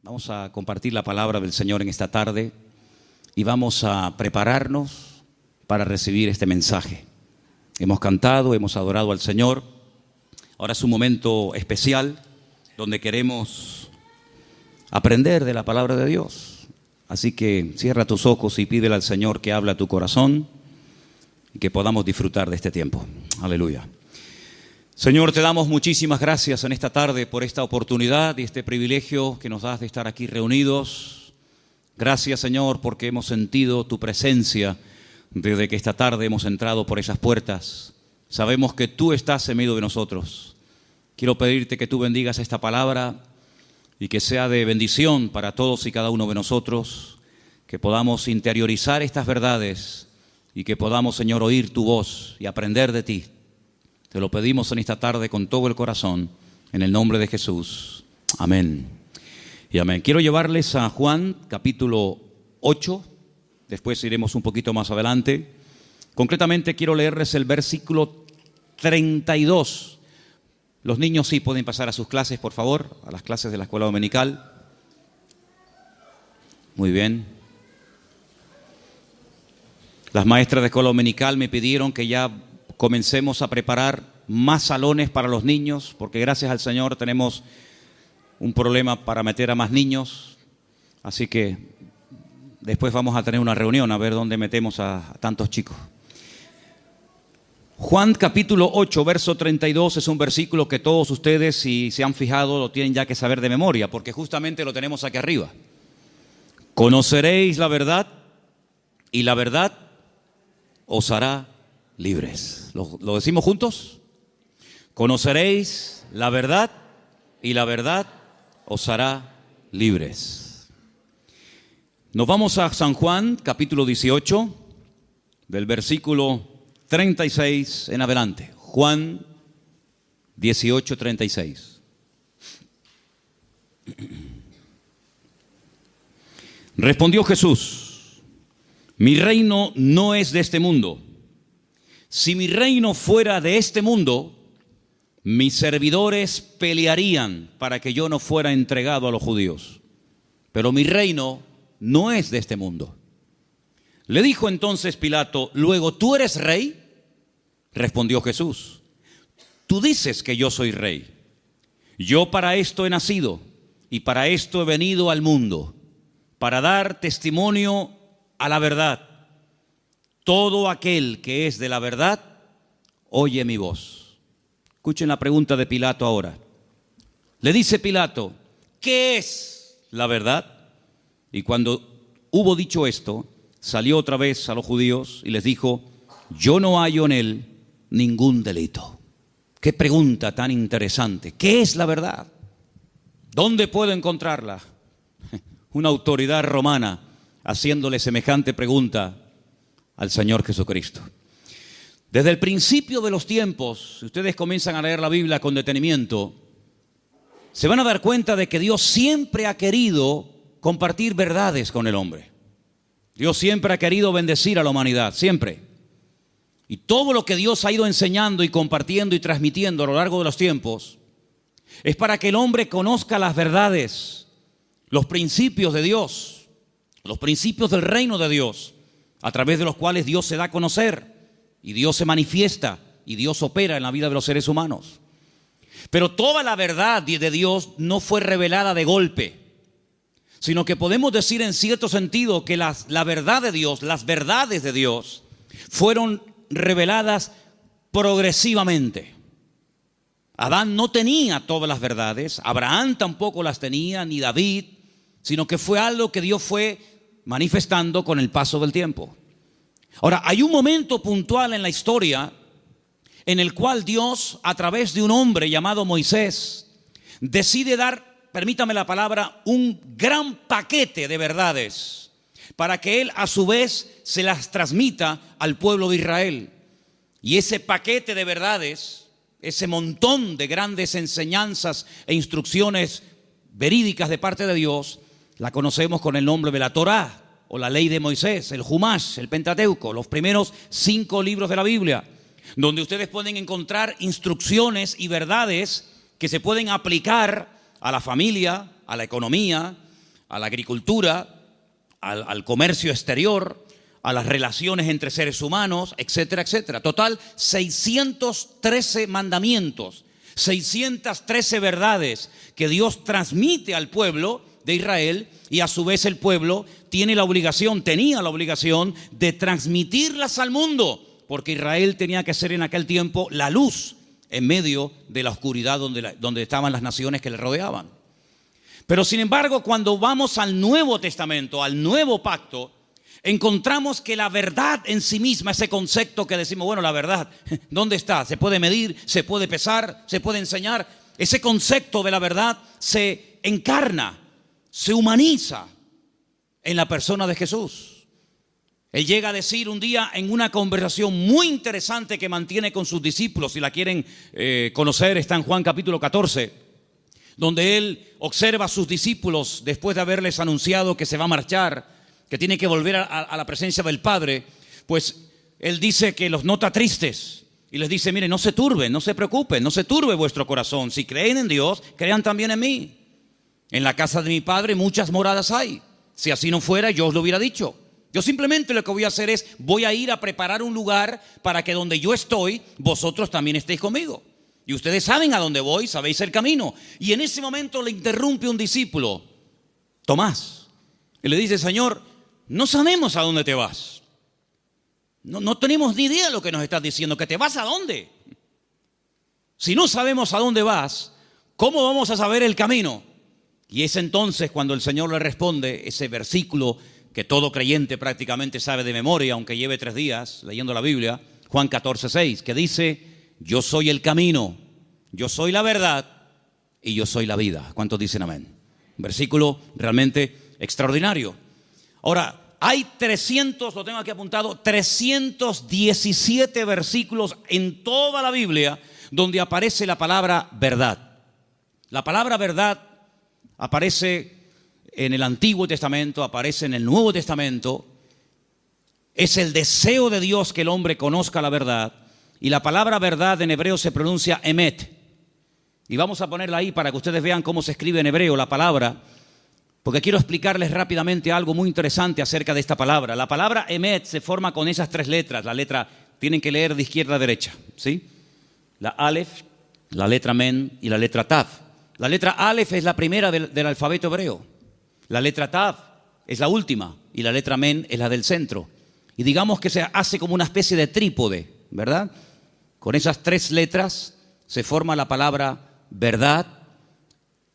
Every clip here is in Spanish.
Vamos a compartir la palabra del Señor en esta tarde y vamos a prepararnos para recibir este mensaje. Hemos cantado, hemos adorado al Señor. Ahora es un momento especial donde queremos aprender de la palabra de Dios. Así que cierra tus ojos y pídele al Señor que hable a tu corazón y que podamos disfrutar de este tiempo. Aleluya. Señor, te damos muchísimas gracias en esta tarde por esta oportunidad y este privilegio que nos das de estar aquí reunidos. Gracias, Señor, porque hemos sentido tu presencia desde que esta tarde hemos entrado por esas puertas. Sabemos que tú estás en medio de nosotros. Quiero pedirte que tú bendigas esta palabra y que sea de bendición para todos y cada uno de nosotros, que podamos interiorizar estas verdades y que podamos, Señor, oír tu voz y aprender de ti. Te lo pedimos en esta tarde con todo el corazón, en el nombre de Jesús. Amén y amén. Quiero llevarles a Juan capítulo 8, después iremos un poquito más adelante. Concretamente quiero leerles el versículo 32. Los niños sí pueden pasar a sus clases, por favor, a las clases de la escuela dominical. Muy bien. Las maestras de escuela dominical me pidieron que ya comencemos a preparar más salones para los niños, porque gracias al Señor tenemos un problema para meter a más niños. Así que después vamos a tener una reunión a ver dónde metemos a tantos chicos. Juan capítulo 8, verso 32 es un versículo que todos ustedes, si se han fijado, lo tienen ya que saber de memoria, porque justamente lo tenemos aquí arriba. Conoceréis la verdad y la verdad os hará libres. ¿Lo decimos juntos? Conoceréis la verdad y la verdad os hará libres. Nos vamos a San Juan, capítulo 18, del versículo 36 en adelante. Juan 18, 36. Respondió Jesús: mi reino no es de este mundo. Si mi reino fuera de este mundo, mis servidores pelearían para que yo no fuera entregado a los judíos. Pero mi reino no es de este mundo. Le dijo entonces Pilato: ¿luego tú eres rey? Respondió Jesús: tú dices que yo soy rey. Yo para esto he nacido y para esto he venido al mundo, para dar testimonio a la verdad. Todo aquel que es de la verdad, oye mi voz. Escuchen la pregunta de Pilato ahora. Le dice Pilato: ¿qué es la verdad? Y cuando hubo dicho esto, salió otra vez a los judíos y les dijo: yo no hallo en él ningún delito. Qué pregunta tan interesante. ¿Qué es la verdad? ¿Dónde puedo encontrarla? Una autoridad romana haciéndole semejante pregunta al Señor Jesucristo. Desde el principio de los tiempos, si ustedes comienzan a leer la Biblia con detenimiento, se van a dar cuenta de que Dios siempre ha querido compartir verdades con el hombre. Dios siempre ha querido bendecir a la humanidad, siempre. Y todo lo que Dios ha ido enseñando y compartiendo y transmitiendo a lo largo de los tiempos es para que el hombre conozca las verdades, los principios de Dios, los principios del reino de Dios, a través de los cuales Dios se da a conocer y Dios se manifiesta y Dios opera en la vida de los seres humanos. Pero toda la verdad de Dios no fue revelada de golpe, sino que podemos decir en cierto sentido que la verdad de Dios, las verdades de Dios, fueron reveladas progresivamente. Adán no tenía todas las verdades, Abraham tampoco las tenía, ni David, sino que fue algo que Dios fue manifestando con el paso del tiempo. Ahora, hay un momento puntual en la historia en el cual Dios, a través de un hombre llamado Moisés, decide dar, permítame la palabra, un gran paquete de verdades para que él a su vez se las transmita al pueblo de Israel. Y ese paquete de verdades, ese montón de grandes enseñanzas e instrucciones verídicas de parte de Dios, la conocemos con el nombre de la Torá, o la ley de Moisés, el Humash, el Pentateuco, los primeros 5 libros de la Biblia, donde ustedes pueden encontrar instrucciones y verdades que se pueden aplicar a la familia, a la economía, a la agricultura, al comercio exterior, a las relaciones entre seres humanos, etcétera, etcétera. Total, 613 mandamientos, 613 verdades que Dios transmite al pueblo de Israel, y a su vez el pueblo tenía la obligación de transmitirlas al mundo, porque Israel tenía que ser en aquel tiempo la luz en medio de la oscuridad donde estaban las naciones que le rodeaban. Pero sin embargo, cuando vamos al Nuevo Testamento, al Nuevo Pacto, encontramos que la verdad en sí misma, ese concepto que decimos, bueno, la verdad, ¿dónde está? ¿Se puede medir? ¿Se puede pesar? ¿Se puede enseñar? Ese concepto de la verdad se encarna, se humaniza en la persona de Jesús. Él llega a decir un día en una conversación muy interesante que mantiene con sus discípulos, si la quieren conocer, está en Juan capítulo 14, donde él observa a sus discípulos después de haberles anunciado que se va a marchar, que tiene que volver a la presencia del Padre. Pues él dice que los nota tristes y les dice, miren, no se turben, no se preocupen, no se turbe vuestro corazón. Si creen en Dios, crean también en mí. En la casa de mi Padre muchas moradas hay. Si así no fuera, yo os lo hubiera dicho. Yo simplemente lo que voy a hacer es, voy a ir a preparar un lugar para que donde yo estoy, vosotros también estéis conmigo. Y ustedes saben a dónde voy, sabéis el camino. Y en ese momento le interrumpe un discípulo, Tomás, y le dice, Señor, no sabemos a dónde te vas. No tenemos ni idea de lo que nos estás diciendo. ¿Que te vas a dónde? Si no sabemos a dónde vas, ¿cómo vamos a saber el camino? Y es entonces cuando el Señor le responde ese versículo que todo creyente prácticamente sabe de memoria, aunque lleve 3 días leyendo la Biblia, Juan 14:6, que dice, yo soy el camino, yo soy la verdad y yo soy la vida. ¿Cuántos dicen amén? Un versículo realmente extraordinario. Ahora, hay 300, lo tengo aquí apuntado, 317 versículos en toda la Biblia donde aparece la palabra verdad. La palabra verdad aparece en el Antiguo Testamento, aparece en el Nuevo Testamento. Es el deseo de Dios que el hombre conozca la verdad. Y la palabra verdad en hebreo se pronuncia emet. Y vamos a ponerla ahí para que ustedes vean cómo se escribe en hebreo la palabra, porque quiero explicarles rápidamente algo muy interesante acerca de esta palabra. La palabra emet se forma con esas 3 letras. La letra, tienen que leer de izquierda a derecha, ¿sí? La alef, la letra men y la letra tav. La letra alef es la primera del alfabeto hebreo. La letra tav es la última y la letra men es la del centro. Y digamos que se hace como una especie de trípode, ¿verdad? Con esas 3 letras se forma la palabra verdad,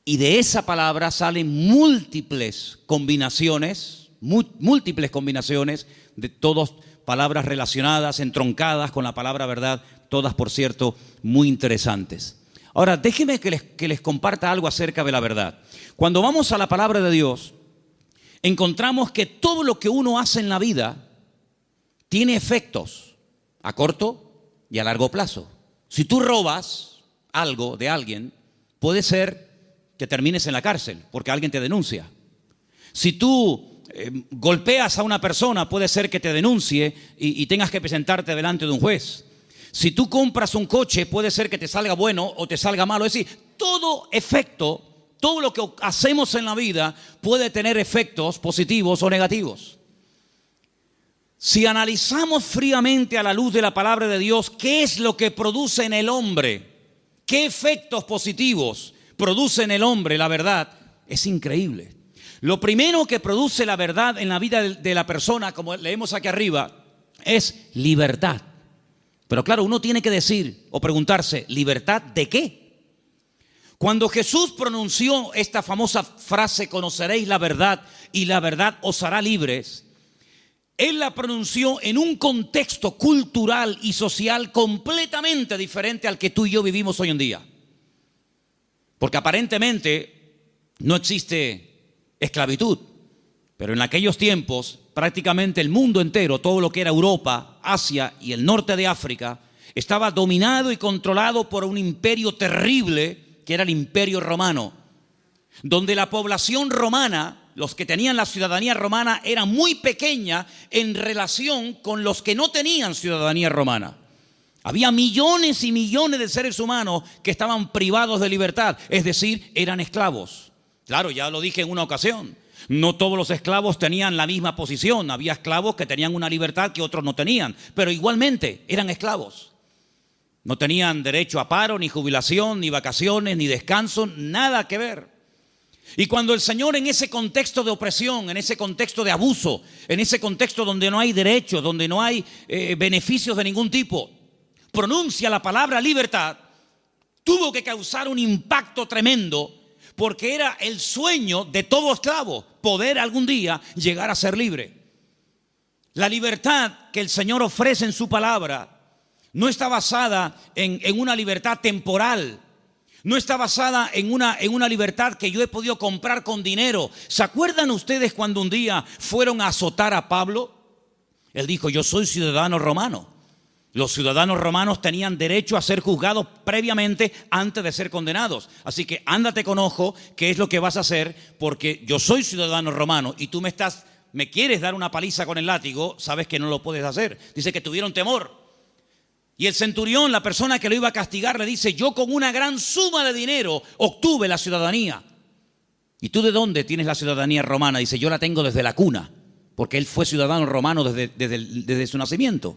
y de esa palabra salen múltiples combinaciones de todas palabras relacionadas, entroncadas con la palabra verdad, todas, por cierto, muy interesantes. Ahora, déjenme que les comparta algo acerca de la verdad. Cuando vamos a la palabra de Dios, encontramos que todo lo que uno hace en la vida tiene efectos a corto y a largo plazo. Si tú robas algo de alguien, puede ser que termines en la cárcel porque alguien te denuncia. Si tú golpeas a una persona, puede ser que te denuncie y tengas que presentarte delante de un juez. Si tú compras un coche, puede ser que te salga bueno o te salga malo. Es decir, todo efecto, todo lo que hacemos en la vida puede tener efectos positivos o negativos. Si analizamos fríamente a la luz de la palabra de Dios, ¿qué es lo que produce en el hombre? ¿Qué efectos positivos produce en el hombre la verdad? Es increíble. Lo primero que produce la verdad en la vida de la persona, como leemos aquí arriba, es libertad. Pero claro, uno tiene que decir o preguntarse, ¿libertad de qué? Cuando Jesús pronunció esta famosa frase, conoceréis la verdad y la verdad os hará libres, Él la pronunció en un contexto cultural y social completamente diferente al que tú y yo vivimos hoy en día. Porque aparentemente no existe esclavitud, pero en aquellos tiempos prácticamente el mundo entero, todo lo que era Europa, Asia y el norte de África, estaba dominado y controlado por un imperio terrible que era el Imperio Romano, donde la población romana, los que tenían la ciudadanía romana, era muy pequeña en relación con los que no tenían ciudadanía romana. Había millones y millones de seres humanos que estaban privados de libertad, es decir, eran esclavos. Claro, ya lo dije en una ocasión, no todos los esclavos tenían la misma posición, había esclavos que tenían una libertad que otros no tenían, pero igualmente eran esclavos. No tenían derecho a paro, ni jubilación, ni vacaciones, ni descanso, nada que ver. Y cuando el Señor, en ese contexto de opresión, en ese contexto de abuso, en ese contexto donde no hay derechos, donde no hay beneficios de ningún tipo, pronuncia la palabra libertad, tuvo que causar un impacto tremendo, porque era el sueño de todo esclavo, poder algún día llegar a ser libre. La libertad que el Señor ofrece en su palabra no está basada en una libertad temporal, no está basada en una libertad que yo he podido comprar con dinero. ¿Se acuerdan ustedes cuando un día fueron a azotar a Pablo? Él dijo: yo soy ciudadano romano. Los ciudadanos romanos tenían derecho a ser juzgados previamente antes de ser condenados. Así que ándate con ojo qué es lo que vas a hacer, porque yo soy ciudadano romano y tú me quieres dar una paliza con el látigo, sabes que no lo puedes hacer. Dice que tuvieron temor. Y el centurión, la persona que lo iba a castigar, le dice: yo con una gran suma de dinero obtuve la ciudadanía. ¿Y tú de dónde tienes la ciudadanía romana? Dice: yo la tengo desde la cuna, porque él fue ciudadano romano desde su nacimiento.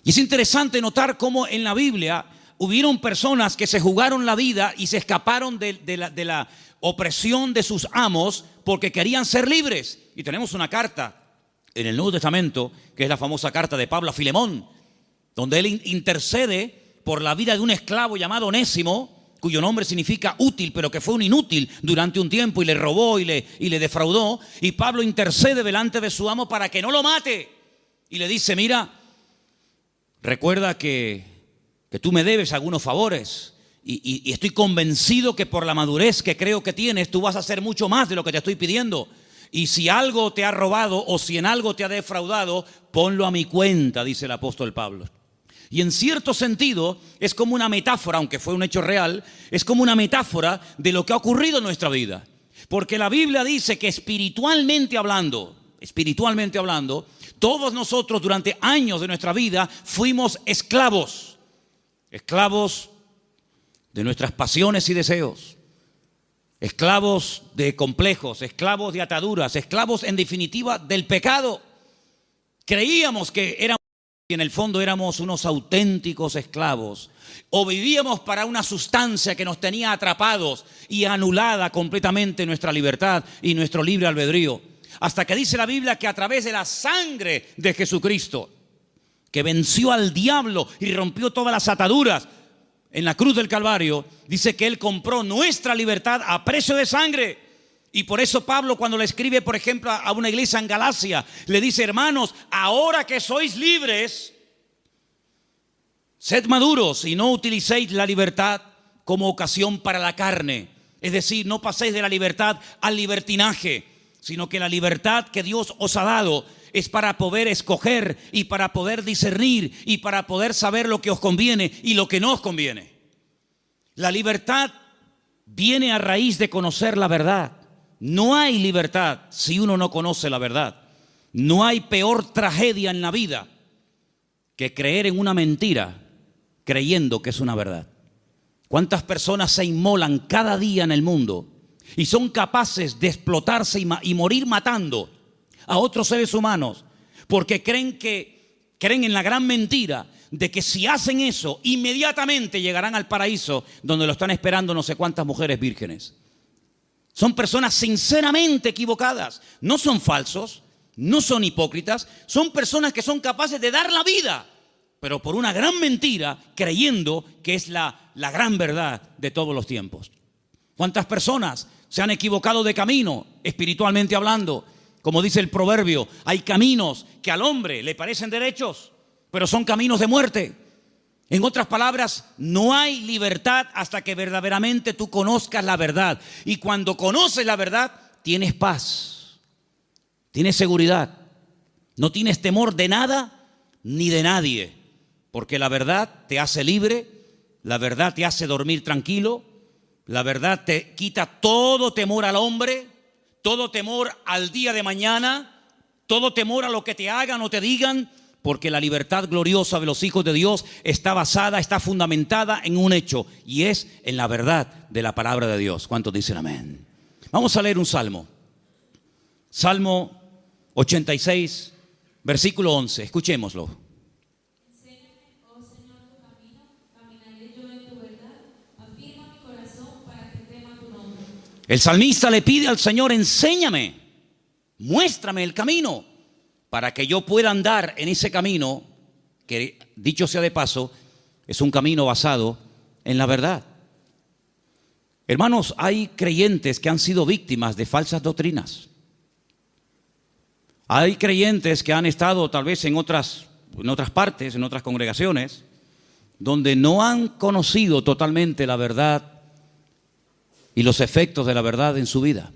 Y es interesante notar cómo en la Biblia hubieron personas que se jugaron la vida y se escaparon de la opresión de sus amos porque querían ser libres. Y tenemos una carta en el Nuevo Testamento, que es la famosa carta de Pablo a Filemón, donde él intercede por la vida de un esclavo llamado Onésimo, cuyo nombre significa útil, pero que fue un inútil durante un tiempo y le robó y le defraudó. Y Pablo intercede delante de su amo para que no lo mate. Y le dice: mira, recuerda que tú me debes algunos favores y estoy convencido que por la madurez que creo que tienes, tú vas a hacer mucho más de lo que te estoy pidiendo. Y si algo te ha robado o si en algo te ha defraudado, ponlo a mi cuenta, dice el apóstol Pablo. Y en cierto sentido es como una metáfora, aunque fue un hecho real, es como una metáfora de lo que ha ocurrido en nuestra vida. Porque la Biblia dice que espiritualmente hablando, todos nosotros durante años de nuestra vida fuimos esclavos de nuestras pasiones y deseos, esclavos de complejos, esclavos de ataduras, esclavos en definitiva del pecado. Creíamos que éramos, y en el fondo éramos unos auténticos esclavos, o vivíamos para una sustancia que nos tenía atrapados y anulada completamente nuestra libertad y nuestro libre albedrío. Hasta que dice la Biblia que a través de la sangre de Jesucristo, que venció al diablo y rompió todas las ataduras en la cruz del Calvario, dice que Él compró nuestra libertad a precio de sangre. Y por eso Pablo, cuando le escribe, por ejemplo, a una iglesia en Galacia, le dice: hermanos, ahora que sois libres, sed maduros y no utilicéis la libertad como ocasión para la carne. Es decir, no paséis de la libertad al libertinaje, sino que la libertad que Dios os ha dado es para poder escoger y para poder discernir y para poder saber lo que os conviene y lo que no os conviene. La libertad viene a raíz de conocer la verdad. No hay libertad si uno no conoce la verdad. No hay peor tragedia en la vida que creer en una mentira creyendo que es una verdad. ¿Cuántas personas se inmolan cada día en el mundo y son capaces de explotarse y morir matando a otros seres humanos porque creen en la gran mentira de que si hacen eso inmediatamente llegarán al paraíso donde lo están esperando no sé cuántas mujeres vírgenes? Son personas sinceramente equivocadas. No son falsos, no son hipócritas, son personas que son capaces de dar la vida, pero por una gran mentira, creyendo que es la gran verdad de todos los tiempos. ¿Cuántas personas se han equivocado de camino, espiritualmente hablando? Como dice el proverbio, hay caminos que al hombre le parecen derechos, pero son caminos de muerte. En otras palabras, no hay libertad hasta que verdaderamente tú conozcas la verdad. Y cuando conoces la verdad, tienes paz, tienes seguridad, no tienes temor de nada ni de nadie, porque la verdad te hace libre, la verdad te hace dormir tranquilo, la verdad te quita todo temor al hombre, todo temor al día de mañana, todo temor a lo que te hagan o te digan, porque la libertad gloriosa de los hijos de Dios está basada, está fundamentada en un hecho, y es en la verdad de la palabra de Dios. ¿Cuántos dicen amén? Vamos a leer un salmo. Salmo 86, versículo 11. Escuchémoslo. Enséñame, oh Señor, tu camino, caminaré yo en tu verdad. Afirma mi corazón para que tema tu nombre. El salmista le pide al Señor: enséñame, muéstrame el camino, para que yo pueda andar en ese camino, que dicho sea de paso, es un camino basado en la verdad. Hermanos, hay creyentes que han sido víctimas de falsas doctrinas. Hay creyentes que han estado tal vez en otras partes, en otras congregaciones, donde no han conocido totalmente la verdad y los efectos de la verdad en su vida.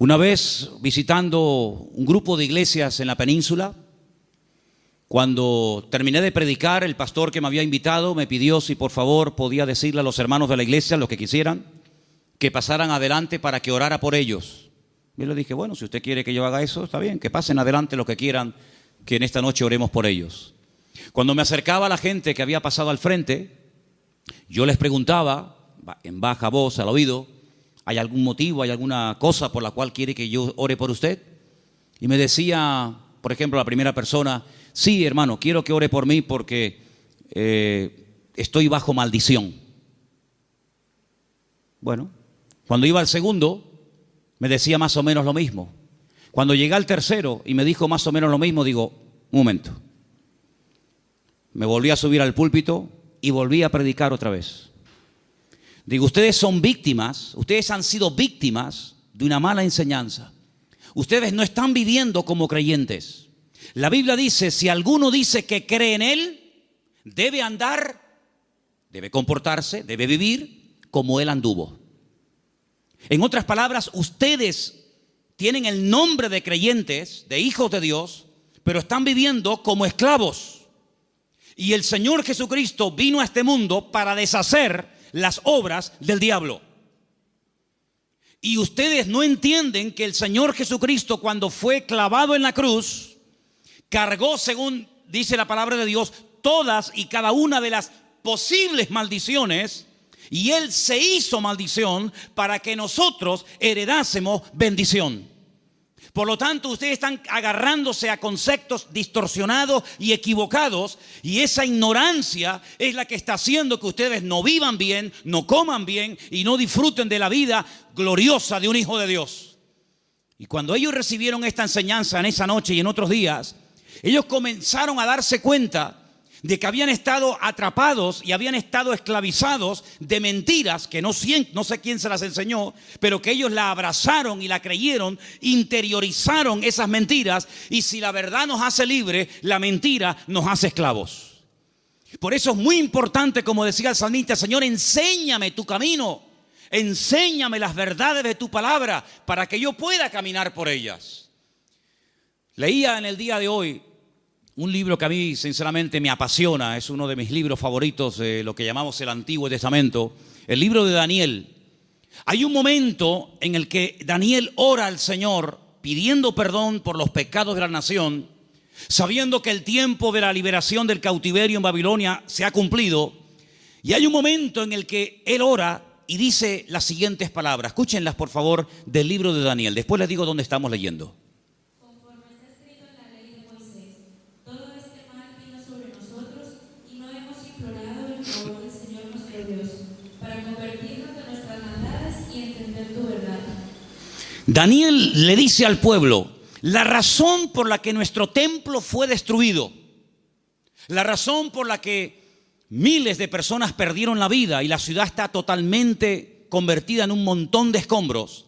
Una vez visitando un grupo de iglesias en la península, cuando terminé de predicar, el pastor que me había invitado me pidió si por favor podía decirle a los hermanos de la iglesia, los que quisieran, que pasaran adelante para que orara por ellos. Yo le dije: bueno, si usted quiere que yo haga eso, está bien, que pasen adelante los que quieran, que en esta noche oremos por ellos. Cuando me acercaba a la gente que había pasado al frente, yo les preguntaba en baja voz al oído: ¿hay algún motivo, hay alguna cosa por la cual quiere que yo ore por usted? Y me decía, por ejemplo, la primera persona: sí, hermano, quiero que ore por mí porque estoy bajo maldición. Bueno, cuando iba al segundo, me decía más o menos lo mismo. Cuando llegué al tercero y me dijo más o menos lo mismo, digo: un momento. Me volví a subir al púlpito y volví a predicar otra vez. Digo: ustedes son víctimas, ustedes han sido víctimas de una mala enseñanza. Ustedes no están viviendo como creyentes. La Biblia dice: si alguno dice que cree en Él, debe andar, debe comportarse, debe vivir como Él anduvo. En otras palabras, ustedes tienen el nombre de creyentes, de hijos de Dios, pero están viviendo como esclavos. Y el Señor Jesucristo vino a este mundo para deshacer las obras del diablo. Y ustedes no entienden que el Señor Jesucristo, cuando fue clavado en la cruz, cargó, según dice la palabra de Dios, todas y cada una de las posibles maldiciones, y Él se hizo maldición para que nosotros heredásemos bendición. Por lo tanto, ustedes están agarrándose a conceptos distorsionados y equivocados, y esa ignorancia es la que está haciendo que ustedes no vivan bien, no coman bien y no disfruten de la vida gloriosa de un hijo de Dios. Y cuando ellos recibieron esta enseñanza en esa noche y en otros días, ellos comenzaron a darse cuenta de que habían estado atrapados y habían estado esclavizados de mentiras que no sé quién se las enseñó, pero que ellos la abrazaron y la creyeron, interiorizaron esas mentiras, y si la verdad nos hace libre, la mentira nos hace esclavos. Por eso es muy importante, como decía el salmista: Señor, enséñame tu camino, enséñame las verdades de tu palabra para que yo pueda caminar por ellas. Leía en el día de hoy un libro que a mí sinceramente me apasiona, es uno de mis libros favoritos de lo que llamamos el Antiguo Testamento, el libro de Daniel. Hay un momento en el que Daniel ora al Señor pidiendo perdón por los pecados de la nación, sabiendo que el tiempo de la liberación del cautiverio en Babilonia se ha cumplido. Y hay un momento en el que él ora y dice las siguientes palabras. Escúchenlas, por favor, del libro de Daniel. Después les digo dónde estamos leyendo. Daniel le dice al pueblo: la razón por la que nuestro templo fue destruido, la razón por la que miles de personas perdieron la vida y la ciudad está totalmente convertida en un montón de escombros,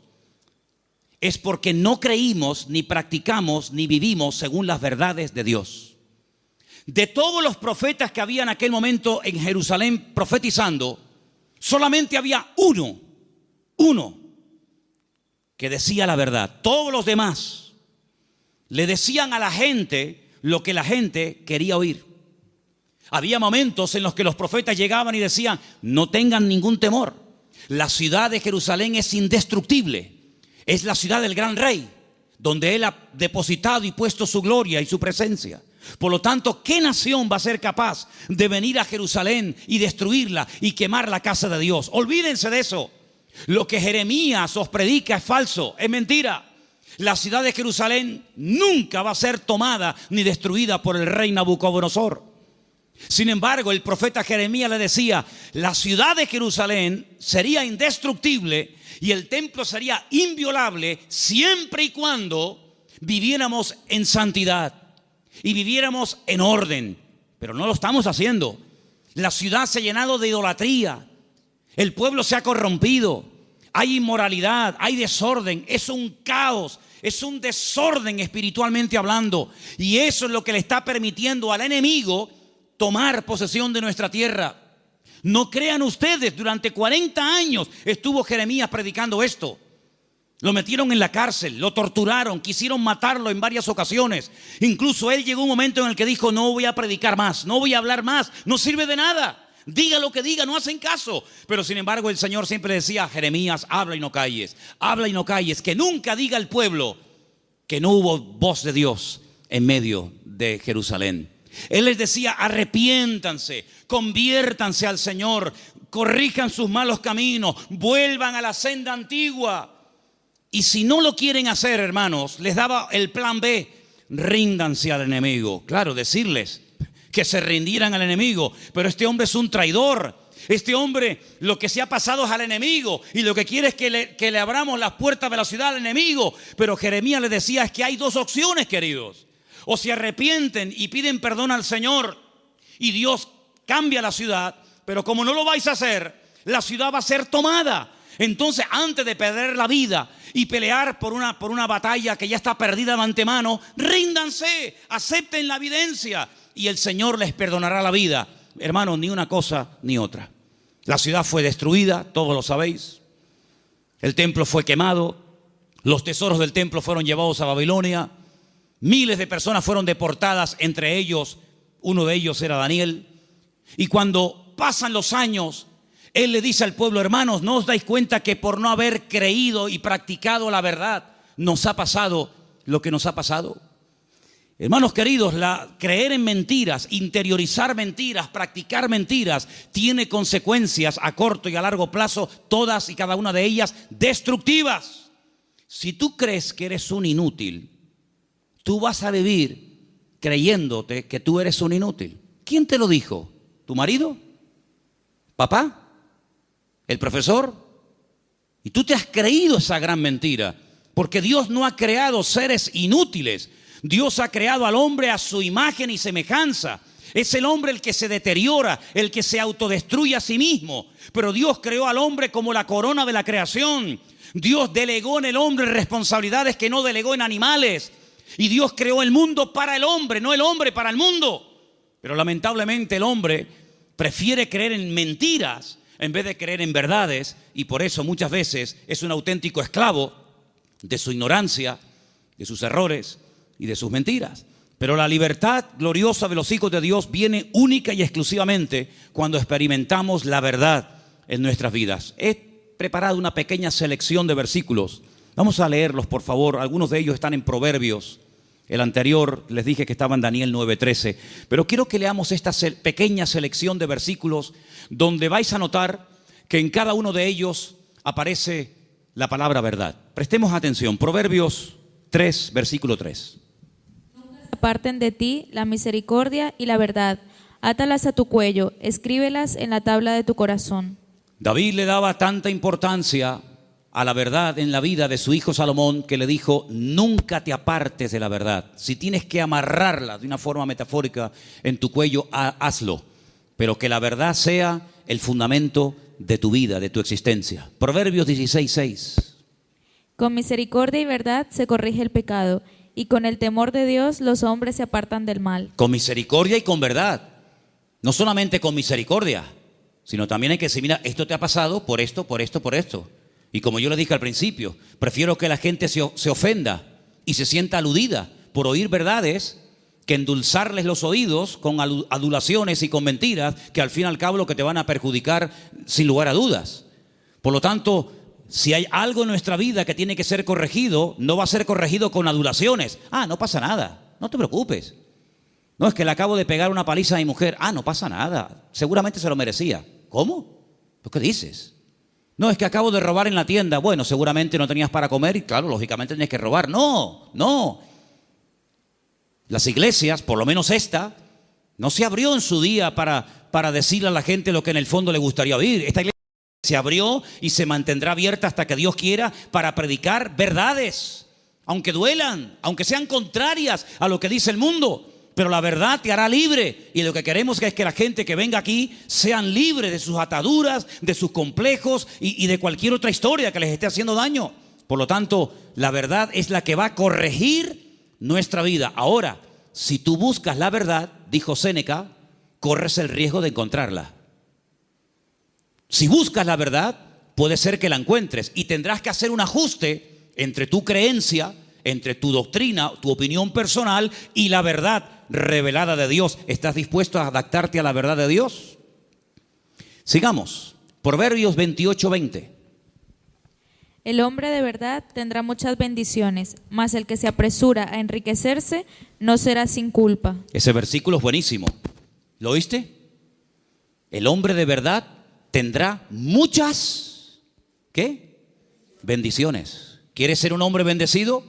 es porque no creímos, ni practicamos, ni vivimos según las verdades de Dios. De todos los profetas que había en aquel momento en Jerusalén profetizando, solamente había uno que decía la verdad. Todos los demás le decían a la gente lo que la gente quería oír. Había momentos en los que los profetas llegaban y decían: no tengan ningún temor, la ciudad de Jerusalén es indestructible, es la ciudad del gran rey, donde Él ha depositado y puesto su gloria y su presencia. Por lo tanto, ¿qué nación va a ser capaz de venir a Jerusalén y destruirla y quemar la casa de Dios? Olvídense de eso. Lo que Jeremías os predica es falso, es mentira. La ciudad de Jerusalén nunca va a ser tomada ni destruida por el rey Nabucodonosor. Sin embargo, el profeta Jeremías le decía, la ciudad de Jerusalén sería indestructible y el templo sería inviolable siempre y cuando viviéramos en santidad y viviéramos en orden. Pero no lo estamos haciendo. La ciudad se ha llenado de idolatría. El pueblo se ha corrompido. Hay inmoralidad, hay desorden. Es un caos, es un desorden espiritualmente hablando. Y eso es lo que le está permitiendo al enemigo tomar posesión de nuestra tierra. No crean ustedes, durante 40 años estuvo Jeremías predicando esto. Lo metieron en la cárcel, lo torturaron, quisieron matarlo en varias ocasiones. Incluso él llegó un momento en el que dijo, no voy a predicar más, no voy a hablar más, no sirve de nada. Diga lo que diga, no hacen caso. Pero sin embargo el Señor siempre decía, Jeremías, habla y no calles, habla y no calles. Que nunca diga el pueblo que no hubo voz de Dios en medio de Jerusalén. Él les decía, arrepiéntanse, conviértanse al Señor, corrijan sus malos caminos, vuelvan a la senda antigua. Y si no lo quieren hacer, hermanos, les daba el plan B, ríndanse al enemigo. Claro, decirles que se rindieran al enemigo, pero este hombre es un traidor. Este hombre lo que se ha pasado es al enemigo y lo que quiere es que le abramos las puertas de la ciudad al enemigo. Pero Jeremías le decía, es que hay dos opciones, queridos. O se arrepienten y piden perdón al Señor y Dios cambia la ciudad, pero como no lo vais a hacer, la ciudad va a ser tomada. Entonces, antes de perder la vida y pelear por una batalla que ya está perdida de antemano, ríndanse, acepten la evidencia y el Señor les perdonará la vida. Hermanos, ni una cosa ni otra. La ciudad fue destruida, todos lo sabéis. El templo fue quemado, los tesoros del templo fueron llevados a Babilonia. Miles de personas fueron deportadas, entre ellos, uno de ellos era Daniel. Y cuando pasan los años, él le dice al pueblo, hermanos, ¿no os dais cuenta que por no haber creído y practicado la verdad, nos ha pasado lo que nos ha pasado? Hermanos queridos, creer en mentiras, interiorizar mentiras, practicar mentiras, tiene consecuencias a corto y a largo plazo, todas y cada una de ellas destructivas. Si tú crees que eres un inútil, tú vas a vivir creyéndote que tú eres un inútil. ¿Quién te lo dijo? ¿Tu marido? ¿Papá? ¿El profesor? Y tú te has creído esa gran mentira, porque Dios no ha creado seres inútiles. Dios ha creado al hombre a su imagen y semejanza. Es el hombre el que se deteriora, el que se autodestruye a sí mismo. Pero Dios creó al hombre como la corona de la creación. Dios delegó en el hombre responsabilidades que no delegó en animales. Y Dios creó el mundo para el hombre, no el hombre para el mundo. Pero lamentablemente el hombre prefiere creer en mentiras en vez de creer en verdades. Y por eso muchas veces es un auténtico esclavo de su ignorancia, de sus errores y de sus mentiras. Pero la libertad gloriosa de los hijos de Dios viene única y exclusivamente cuando experimentamos la verdad en nuestras vidas. He preparado una pequeña selección de versículos. Vamos a leerlos, por favor. Algunos de ellos están en Proverbios. El anterior les dije que estaba en Daniel 9:13. Pero quiero que leamos esta pequeña selección de versículos donde vais a notar que en cada uno de ellos aparece la palabra verdad. Prestemos atención. Proverbios 3, versículo 3. Aparten de ti la misericordia y la verdad. Átalas a tu cuello, escríbelas en la tabla de tu corazón. David le daba tanta importancia a la verdad en la vida de su hijo Salomón que le dijo, nunca te apartes de la verdad. Si tienes que amarrarla de una forma metafórica en tu cuello, hazlo. Pero que la verdad sea el fundamento de tu vida, de tu existencia. Proverbios 16:6. Con misericordia y verdad se corrige el pecado, y con el temor de Dios los hombres se apartan del mal. Con misericordia y con verdad. No solamente con misericordia, sino también hay que decir, mira, esto te ha pasado por esto, por esto, por esto. Y como yo le dije al principio, prefiero que la gente se ofenda y se sienta aludida por oír verdades que endulzarles los oídos con adulaciones y con mentiras que al fin y al cabo lo que te van a perjudicar sin lugar a dudas. Por lo tanto, Si hay algo en nuestra vida que tiene que ser corregido, no va a ser corregido con adulaciones. No pasa nada, no te preocupes. No, es que le acabo de pegar una paliza a mi mujer. No pasa nada, seguramente se lo merecía. ¿Cómo? ¿Qué dices? No, es que acabo de robar en la tienda. Bueno, seguramente no tenías para comer y claro, lógicamente tenías que robar. No. Las iglesias, por lo menos esta, no se abrió en su día para decirle a la gente lo que en el fondo le gustaría oír. Esta iglesia se abrió y se mantendrá abierta hasta que Dios quiera para predicar verdades, aunque duelan, aunque sean contrarias a lo que dice el mundo. Pero la verdad te hará libre, y lo que queremos es que la gente que venga aquí sean libres de sus ataduras, de sus complejos y de cualquier otra historia que les esté haciendo daño. Por lo tanto, la verdad es la que va a corregir nuestra vida. Ahora, si tú buscas la verdad, dijo Séneca, corres el riesgo de encontrarla. Si buscas la verdad, puede ser que la encuentres y tendrás que hacer un ajuste entre tu creencia, entre tu doctrina, tu opinión personal y la verdad revelada de Dios. ¿Estás dispuesto a adaptarte a la verdad de Dios? Sigamos. Proverbios 28:20. El hombre de verdad tendrá muchas bendiciones, mas el que se apresura a enriquecerse no será sin culpa. Ese versículo es buenísimo. ¿Lo oíste? El hombre de verdad tendrá muchas, ¿qué? Bendiciones. ¿Quieres ser un hombre bendecido?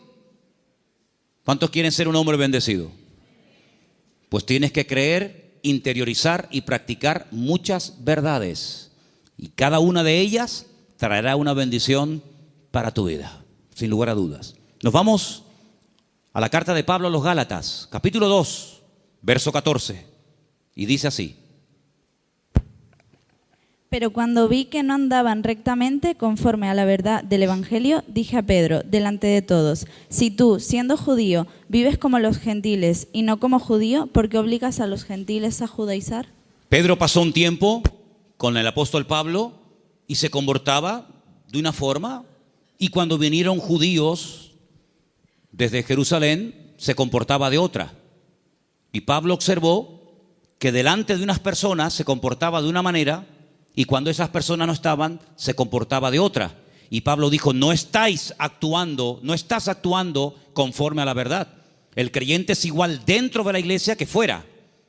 ¿Cuántos quieren ser un hombre bendecido? Pues tienes que creer, interiorizar y practicar muchas verdades. Y cada una de ellas traerá una bendición para tu vida, sin lugar a dudas. Nos vamos a la carta de Pablo a los Gálatas, capítulo 2, verso 14. Y dice así: Pero cuando vi que no andaban rectamente conforme a la verdad del Evangelio, dije a Pedro, delante de todos: si tú, siendo judío, vives como los gentiles y no como judío, ¿por qué obligas a los gentiles a judaizar? Pedro pasó un tiempo con el apóstol Pablo y se comportaba de una forma, y cuando vinieron judíos desde Jerusalén se comportaba de otra. Y Pablo observó que delante de unas personas se comportaba de una manera, y cuando esas personas no estaban, se comportaba de otra. Y Pablo dijo: no estás actuando conforme a la verdad. El creyente es igual dentro de la iglesia que fuera.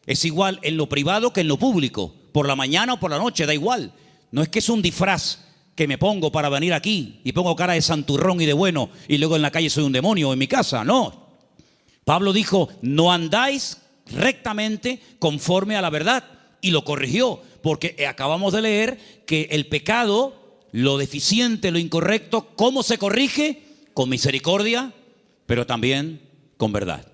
Es igual en lo privado que en lo público. Por la mañana o por la noche, da igual. No es que es un disfraz que me pongo para venir aquí y pongo cara de santurrón y de bueno y luego en la calle soy un demonio o en mi casa. No. Pablo dijo: no andáis rectamente conforme a la verdad. Y lo corrigió, porque acabamos de leer que el pecado, lo deficiente, lo incorrecto, ¿cómo se corrige? Con misericordia, pero también con verdad.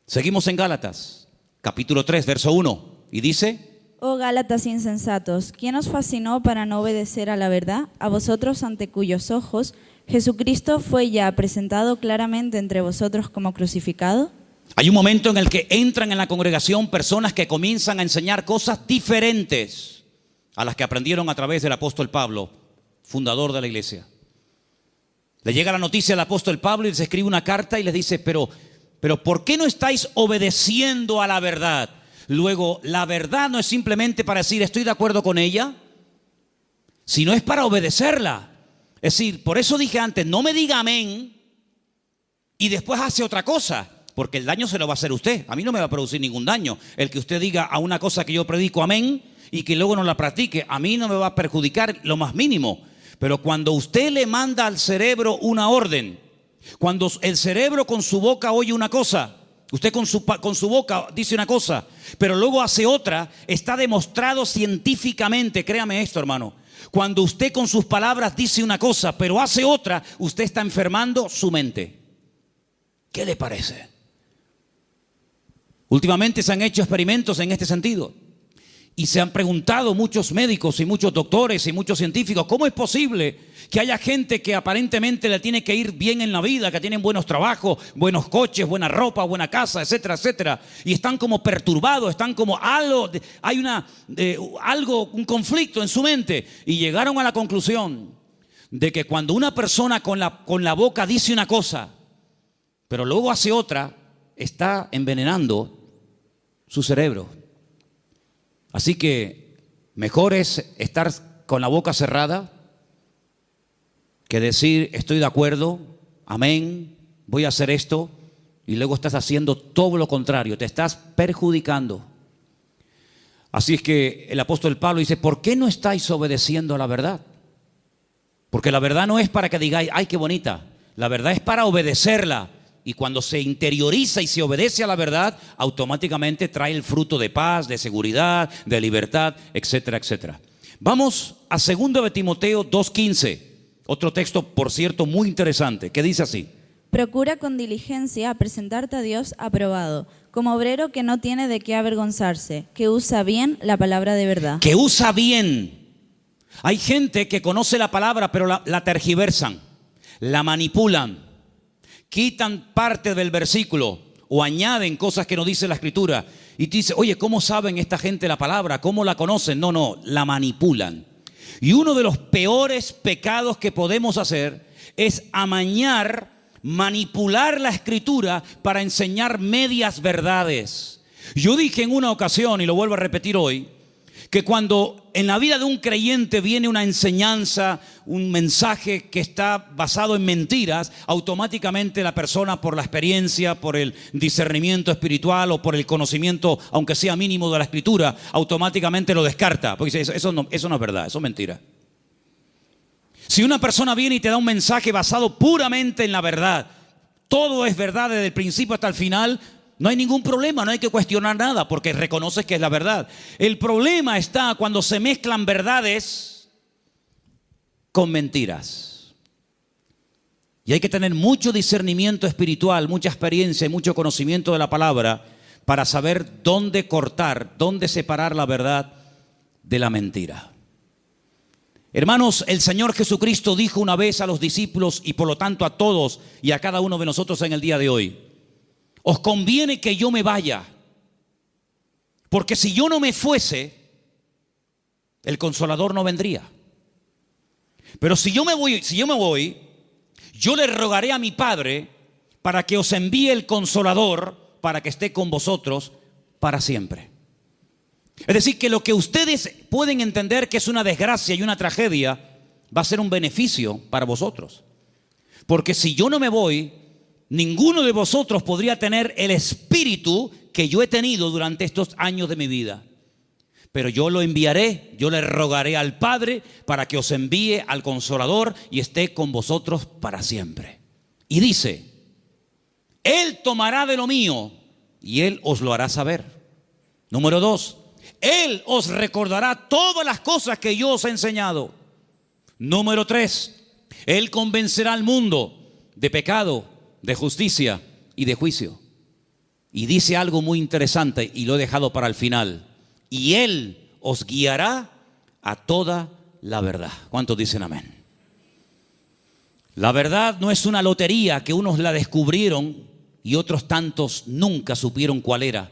Seguimos en Gálatas, capítulo 3, verso 1, y dice: Oh Gálatas insensatos, ¿quién os fascinó para no obedecer a la verdad? A vosotros ante cuyos ojos Jesucristo fue ya presentado claramente entre vosotros como crucificado. Hay un momento en el que entran en la congregación personas que comienzan a enseñar cosas diferentes a las que aprendieron a través del apóstol Pablo, fundador de la iglesia. Le llega la noticia al apóstol Pablo y les escribe una carta y les dice: pero ¿por qué no estáis obedeciendo a la verdad? Luego, la verdad no es simplemente para decir estoy de acuerdo con ella, sino es para obedecerla. Es decir, por eso dije antes, no me diga amén y después hace otra cosa, porque el daño se lo va a hacer usted. A mí no me va a producir ningún daño el que usted diga a una cosa que yo predico amén y que luego no la practique. A mí no me va a perjudicar lo más mínimo. Pero cuando usted le manda al cerebro una orden, cuando el cerebro con su boca oye una cosa, usted con su boca dice una cosa, pero luego hace otra, está demostrado científicamente, créame esto, hermano. Cuando usted con sus palabras dice una cosa, pero hace otra, usted está enfermando su mente. ¿Qué le parece? Últimamente se han hecho experimentos en este sentido y se han preguntado muchos médicos y muchos doctores y muchos científicos: ¿cómo es posible que haya gente que aparentemente le tiene que ir bien en la vida, que tienen buenos trabajos, buenos coches, buena ropa, buena casa, etcétera, etcétera, y están como perturbados, están como hay un conflicto en su mente? Y llegaron a la conclusión de que cuando una persona con la boca dice una cosa, pero luego hace otra, está envenenando su cerebro. Así que mejor es estar con la boca cerrada que decir estoy de acuerdo, amén, voy a hacer esto, y luego estás haciendo todo lo contrario, te estás perjudicando. Así es que el apóstol Pablo dice, ¿por qué no estáis obedeciendo a la verdad? Porque la verdad no es para que digáis, ay, qué bonita. La verdad es para obedecerla. Y cuando se interioriza y se obedece a la verdad, automáticamente trae el fruto de paz, de seguridad, de libertad, etcétera, etcétera. Vamos a 2 de Timoteo 2:15. Otro texto, por cierto, muy interesante, que dice así. Procura con diligencia presentarte a Dios aprobado, como obrero que no tiene de qué avergonzarse, que usa bien la palabra de verdad. Que usa bien. Hay gente que conoce la palabra, pero la tergiversan, la manipulan, quitan parte del versículo o añaden cosas que no dice la Escritura. Y tú dices, oye, ¿cómo saben esta gente la palabra? ¿Cómo la conocen? No, la manipulan. Y uno de los peores pecados que podemos hacer es amañar, manipular la Escritura para enseñar medias verdades. Yo dije en una ocasión, y lo vuelvo a repetir hoy, que cuando en la vida de un creyente viene una enseñanza, un mensaje que está basado en mentiras, automáticamente la persona, por la experiencia, por el discernimiento espiritual o por el conocimiento, aunque sea mínimo, de la Escritura, automáticamente lo descarta, porque dice, eso no es verdad, eso es mentira. Si una persona viene y te da un mensaje basado puramente en la verdad, todo es verdad desde el principio hasta el final, no hay ningún problema, no hay que cuestionar nada porque reconoces que es la verdad. El problema está cuando se mezclan verdades con mentiras. Y hay que tener mucho discernimiento espiritual, mucha experiencia y mucho conocimiento de la palabra para saber dónde cortar, dónde separar la verdad de la mentira. Hermanos, el Señor Jesucristo dijo una vez a los discípulos y por lo tanto a todos y a cada uno de nosotros en el día de hoy: os conviene que yo me vaya, porque si yo no me fuese, el Consolador no vendría. Pero si yo me voy, yo le rogaré a mi Padre para que os envíe el Consolador para que esté con vosotros para siempre. Es decir, que lo que ustedes pueden entender que es una desgracia y una tragedia, va a ser un beneficio para vosotros. Porque si yo no me voy, ninguno de vosotros podría tener el espíritu que yo he tenido durante estos años de mi vida. Pero yo lo enviaré, yo le rogaré al Padre para que os envíe al Consolador y esté con vosotros para siempre. Y dice, Él tomará de lo mío y Él os lo hará saber. Número 2, Él os recordará todas las cosas que yo os he enseñado. Número 3, Él convencerá al mundo de pecado, de justicia y de juicio. Y dice algo muy interesante y lo he dejado para el final. Y Él os guiará a toda la verdad. ¿Cuántos dicen amén? La verdad no es una lotería que unos la descubrieron y otros tantos nunca supieron cuál era.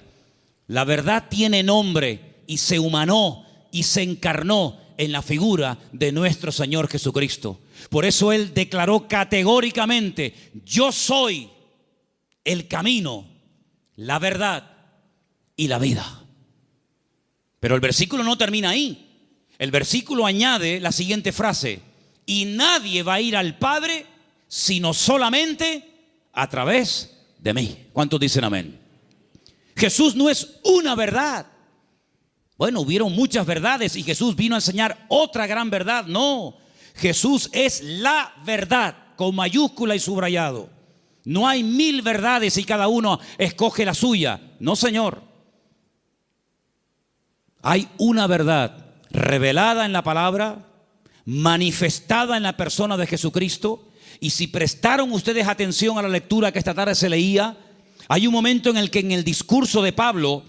La verdad tiene nombre y se humanó y se encarnó en la figura de nuestro Señor Jesucristo. Por eso Él declaró categóricamente: yo soy el camino, la verdad y la vida. Pero el versículo no termina ahí. El versículo añade la siguiente frase: y nadie va a ir al Padre sino solamente a través de mí. ¿Cuántos dicen amén? Jesús no es una verdad. Bueno, hubieron muchas verdades y Jesús vino a enseñar otra gran verdad. No, Jesús es la verdad, con mayúscula y subrayado. No hay 1000 verdades y cada uno escoge la suya. No, Señor. Hay una verdad revelada en la palabra, manifestada en la persona de Jesucristo. Y si prestaron ustedes atención a la lectura que esta tarde se leía, hay un momento en el que en el discurso de Pablo,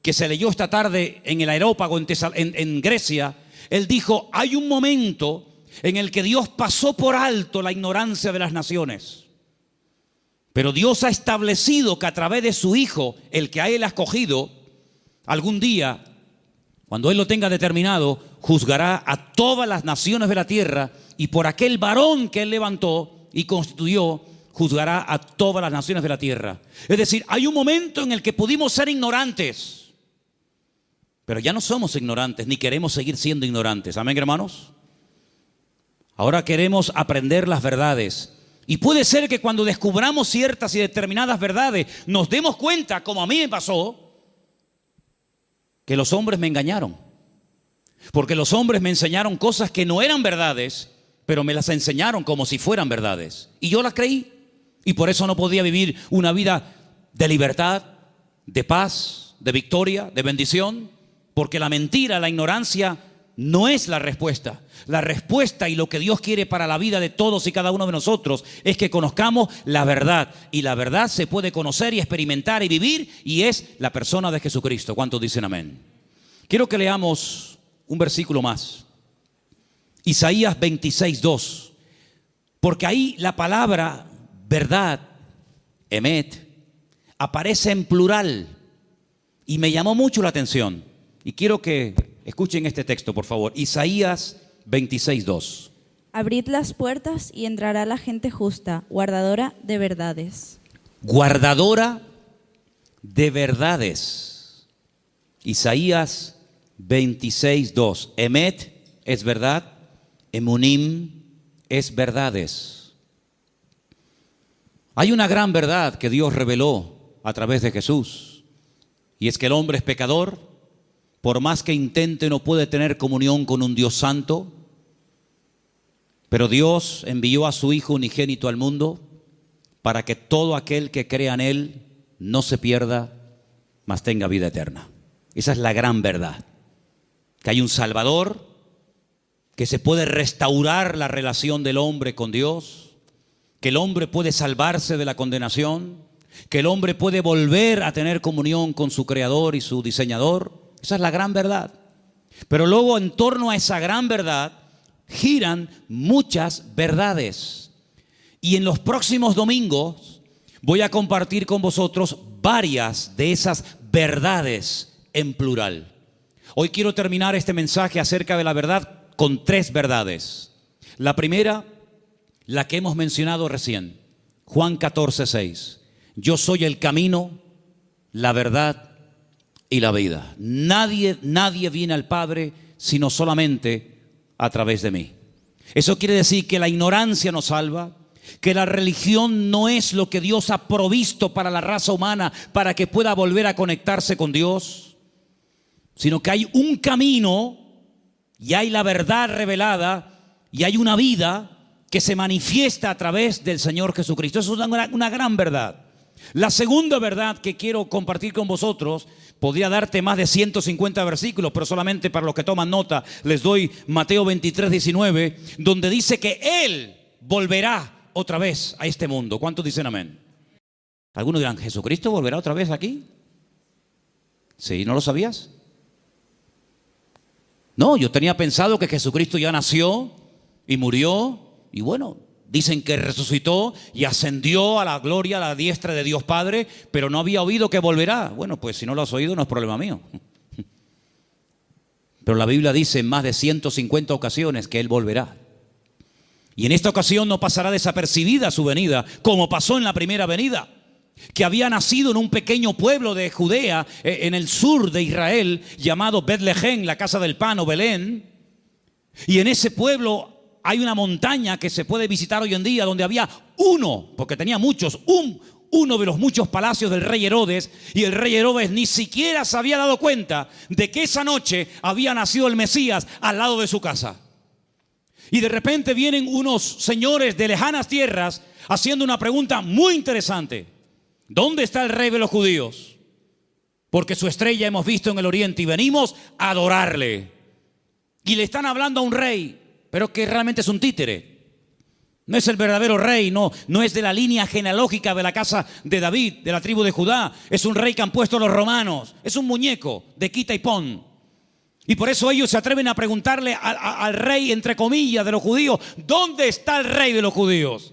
que se leyó esta tarde en el Areópago en Grecia, él dijo, hay un momento en el que Dios pasó por alto la ignorancia de las naciones. Pero Dios ha establecido que a través de su Hijo, el que a Él ha escogido, algún día, cuando Él lo tenga determinado, juzgará a todas las naciones de la tierra, y por aquel varón que Él levantó y constituyó, juzgará a todas las naciones de la tierra. Es decir, hay un momento en el que pudimos ser ignorantes, pero ya no somos ignorantes, ni queremos seguir siendo ignorantes. Amén, hermanos. Ahora queremos aprender las verdades. Y puede ser que cuando descubramos ciertas y determinadas verdades, nos demos cuenta, como a mí me pasó, que los hombres me engañaron. Porque los hombres me enseñaron cosas que no eran verdades, pero me las enseñaron como si fueran verdades. Y yo las creí. Y por eso no podía vivir una vida de libertad, de paz, de victoria, de bendición. Porque la mentira, la ignorancia no es la respuesta. La respuesta y lo que Dios quiere para la vida de todos y cada uno de nosotros es que conozcamos la verdad. Y la verdad se puede conocer y experimentar y vivir, y es la persona de Jesucristo. ¿Cuántos dicen amén? Quiero que leamos un versículo más. Isaías 26:2. Porque ahí la palabra verdad, emet, aparece en plural y me llamó mucho la atención. Y quiero que escuchen este texto, por favor. Isaías 26:2. Abrid las puertas y entrará la gente justa, guardadora de verdades. Guardadora de verdades. Isaías 26:2. Emet es verdad, emunim es verdades. Hay una gran verdad que Dios reveló a través de Jesús, y es que el hombre es pecador. Por más que intente, no puede tener comunión con un Dios santo. Pero Dios envió a su Hijo unigénito al mundo para que todo aquel que crea en Él no se pierda, mas tenga vida eterna. Esa es la gran verdad. Que hay un Salvador, que se puede restaurar la relación del hombre con Dios, que el hombre puede salvarse de la condenación, que el hombre puede volver a tener comunión con su Creador y su Diseñador. Esa es la gran verdad. Pero luego, en torno a esa gran verdad giran muchas verdades. Y en los próximos domingos voy a compartir con vosotros varias de esas verdades en plural. Hoy quiero terminar este mensaje acerca de la verdad con 3 verdades. La primera, la que hemos mencionado recién, Juan 14:6. Yo soy el camino, la verdad y la vida. Nadie viene al Padre sino solamente a través de mí. Eso quiere decir que la ignorancia nos salva, que la religión no es lo que Dios ha provisto para la raza humana para que pueda volver a conectarse con Dios, sino que hay un camino y hay la verdad revelada y hay una vida que se manifiesta a través del Señor Jesucristo. Eso es una gran verdad. La segunda verdad que quiero compartir con vosotros, podría darte más de 150 versículos, pero solamente para los que toman nota les doy Mateo 23:19, donde dice que Él volverá otra vez a este mundo. ¿Cuántos dicen amén? Algunos dirán, ¿Jesucristo volverá otra vez aquí? ¿Sí? ¿No lo sabías? No, yo tenía pensado que Jesucristo ya nació y murió y bueno, dicen que resucitó y ascendió a la gloria, a la diestra de Dios Padre, pero no había oído que volverá. Bueno, pues si no lo has oído no es problema mío. Pero la Biblia dice en más de 150 ocasiones que Él volverá. Y en esta ocasión no pasará desapercibida su venida, como pasó en la primera venida, que había nacido en un pequeño pueblo de Judea, en el sur de Israel, llamado Betlehem, la casa del pan o Belén. Y en ese pueblo hay una montaña que se puede visitar hoy en día, donde había uno, porque tenía muchos, uno de los muchos palacios del rey Herodes, y el rey Herodes ni siquiera se había dado cuenta de que esa noche había nacido el Mesías al lado de su casa. Y de repente vienen unos señores de lejanas tierras haciendo una pregunta muy interesante. ¿Dónde está el rey de los judíos? Porque su estrella hemos visto en el oriente y venimos a adorarle. Y le están hablando a un rey, pero que realmente es un títere. No es el verdadero rey, no es de la línea genealógica de la casa de David, de la tribu de Judá. Es un rey que han puesto los romanos. Es un muñeco de quita y pon. Y por eso ellos se atreven a preguntarle al rey, entre comillas, de los judíos, ¿dónde está el rey de los judíos?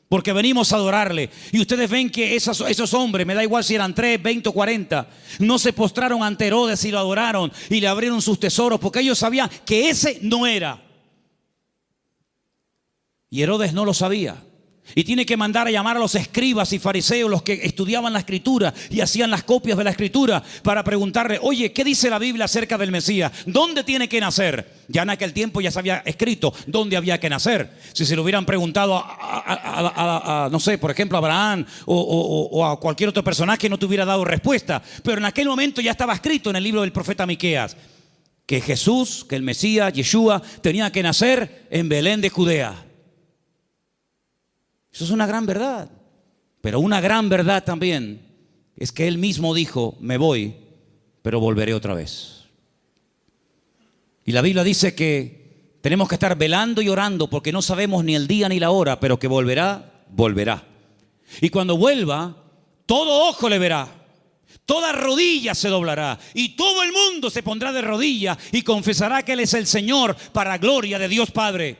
Porque venimos a adorarle. Y ustedes ven que esos hombres, me da igual si eran 3, 20 o 40, no se postraron ante Herodes y lo adoraron y le abrieron sus tesoros, porque ellos sabían que ese no era. Y Herodes no lo sabía. Y tiene que mandar a llamar a los escribas y fariseos, los que estudiaban la Escritura y hacían las copias de la Escritura, para preguntarle, oye, ¿qué dice la Biblia acerca del Mesías? ¿Dónde tiene que nacer? Ya en aquel tiempo ya se había escrito dónde había que nacer. Si se lo hubieran preguntado no sé, por ejemplo, a Abraham o a cualquier otro personaje, no te hubiera dado respuesta. Pero en aquel momento ya estaba escrito en el libro del profeta Miqueas que Jesús, que el Mesías, Yeshua, tenía que nacer en Belén de Judea. Eso es una gran verdad. Pero una gran verdad también es que Él mismo dijo, me voy, pero volveré otra vez. Y la Biblia dice que tenemos que estar velando y orando porque no sabemos ni el día ni la hora, pero que volverá, volverá. Y cuando vuelva, todo ojo le verá, toda rodilla se doblará y todo el mundo se pondrá de rodillas y confesará que Él es el Señor para gloria de Dios Padre.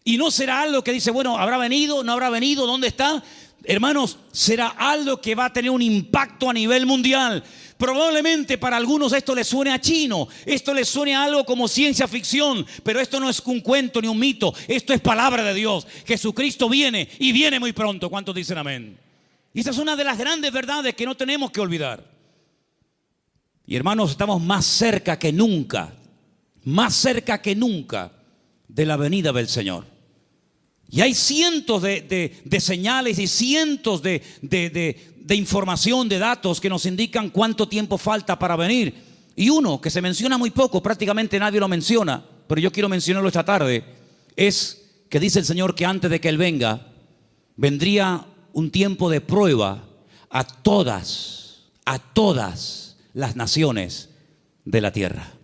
Y no será algo que dice, bueno, ¿habrá venido? ¿No habrá venido? ¿Dónde está? Hermanos, será algo que va a tener un impacto a nivel mundial. Probablemente para algunos esto les suene a chino, esto les suene a algo como ciencia ficción, pero esto no es un cuento ni un mito, esto es palabra de Dios. Jesucristo viene y viene muy pronto. ¿Cuántos dicen amén? Y esa es una de las grandes verdades que no tenemos que olvidar. Y hermanos, estamos más cerca que nunca de la venida del Señor. Y hay cientos de señales y cientos de información, de datos que nos indican cuánto tiempo falta para venir. Y uno que se menciona muy poco, prácticamente nadie lo menciona, pero yo quiero mencionarlo esta tarde, es que dice el Señor que antes de que Él venga, vendría un tiempo de prueba a todas las naciones de la tierra.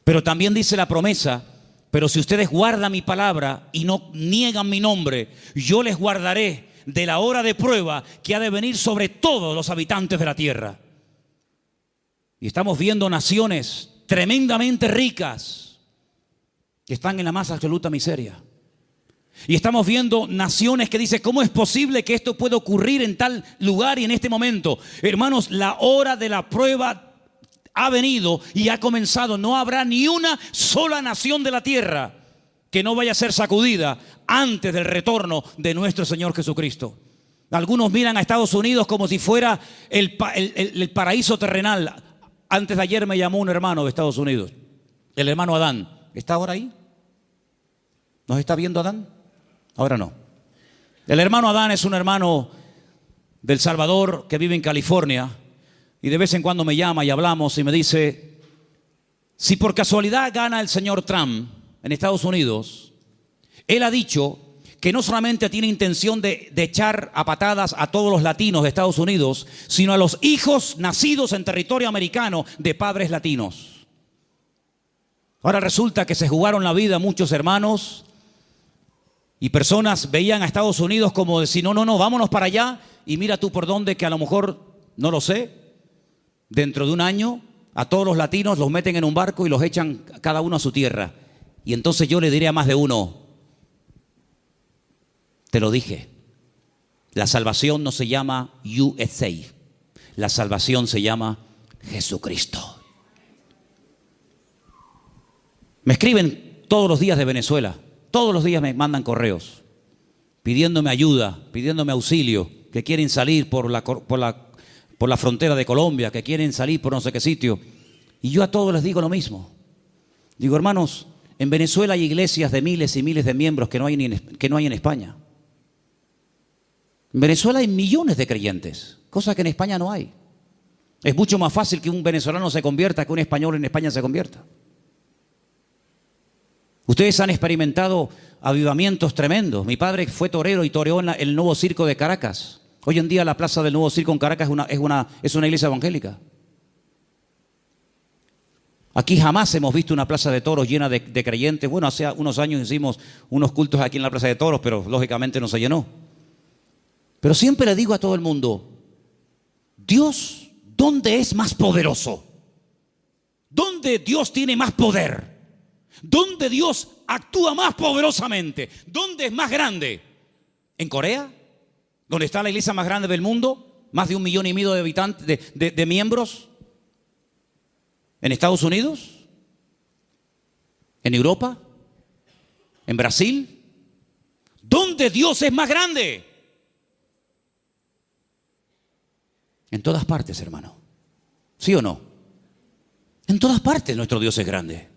Pero también dice la promesa, pero si ustedes guardan mi palabra y no niegan mi nombre, yo les guardaré de la hora de prueba que ha de venir sobre todos los habitantes de la tierra. Y estamos viendo naciones tremendamente ricas que están en la más absoluta miseria. Y estamos viendo naciones que dicen, ¿cómo es posible que esto pueda ocurrir en tal lugar y en este momento? Hermanos, la hora de la prueba ha venido y ha comenzado. No habrá ni una sola nación de la tierra que no vaya a ser sacudida antes del retorno de nuestro Señor Jesucristo. Algunos miran a Estados Unidos como si fuera el paraíso terrenal. Antes de ayer me llamó un hermano de Estados Unidos, el hermano Adán. ¿Está ahora ahí? ¿Nos está viendo Adán? Ahora no. El hermano Adán es un hermano del Salvador que vive en California. Y de vez en cuando me llama y hablamos y me dice, si por casualidad gana el señor Trump en Estados Unidos, él ha dicho que no solamente tiene intención de echar a patadas a todos los latinos de Estados Unidos, sino a los hijos nacidos en territorio americano de padres latinos. Ahora resulta que se jugaron la vida muchos hermanos y personas veían a Estados Unidos como decir, no, vámonos para allá y mira tú por dónde, que a lo mejor, no lo sé, dentro de un año a todos los latinos los meten en un barco y los echan cada uno a su tierra. Y entonces yo le diré a más de uno, te lo dije, la salvación no se llama USA, la salvación se llama Jesucristo. Me escriben todos los días de Venezuela, todos los días me mandan correos pidiéndome ayuda, pidiéndome auxilio, que quieren salir por la frontera de Colombia, que quieren salir por no sé qué sitio. Y yo a todos les digo lo mismo. Digo, hermanos, en Venezuela hay iglesias de miles y miles de miembros que no hay en España. En Venezuela hay millones de creyentes, cosa que en España no hay. Es mucho más fácil que un venezolano se convierta que un español en España se convierta. Ustedes han experimentado avivamientos tremendos. Mi padre fue torero y toreó en el nuevo circo de Caracas. Hoy en día la plaza del nuevo circo en Caracas es una iglesia evangélica. Aquí jamás hemos visto una plaza de toros llena de creyentes. Bueno, hace unos años hicimos unos cultos aquí en la plaza de toros, pero lógicamente no se llenó. Pero siempre le digo a todo el mundo, Dios, ¿dónde es más poderoso? ¿Dónde Dios tiene más poder? ¿Dónde Dios actúa más poderosamente? ¿Dónde es más grande? ¿En Corea? ¿Donde está la iglesia más grande del mundo? ¿Más de 1,5 millones de habitantes, de miembros? ¿En Estados Unidos? ¿En Europa? ¿En Brasil? ¿Dónde ¿Dónde Dios es más grande? En todas partes, hermano. ¿Sí o no? En todas partes nuestro Dios es grande.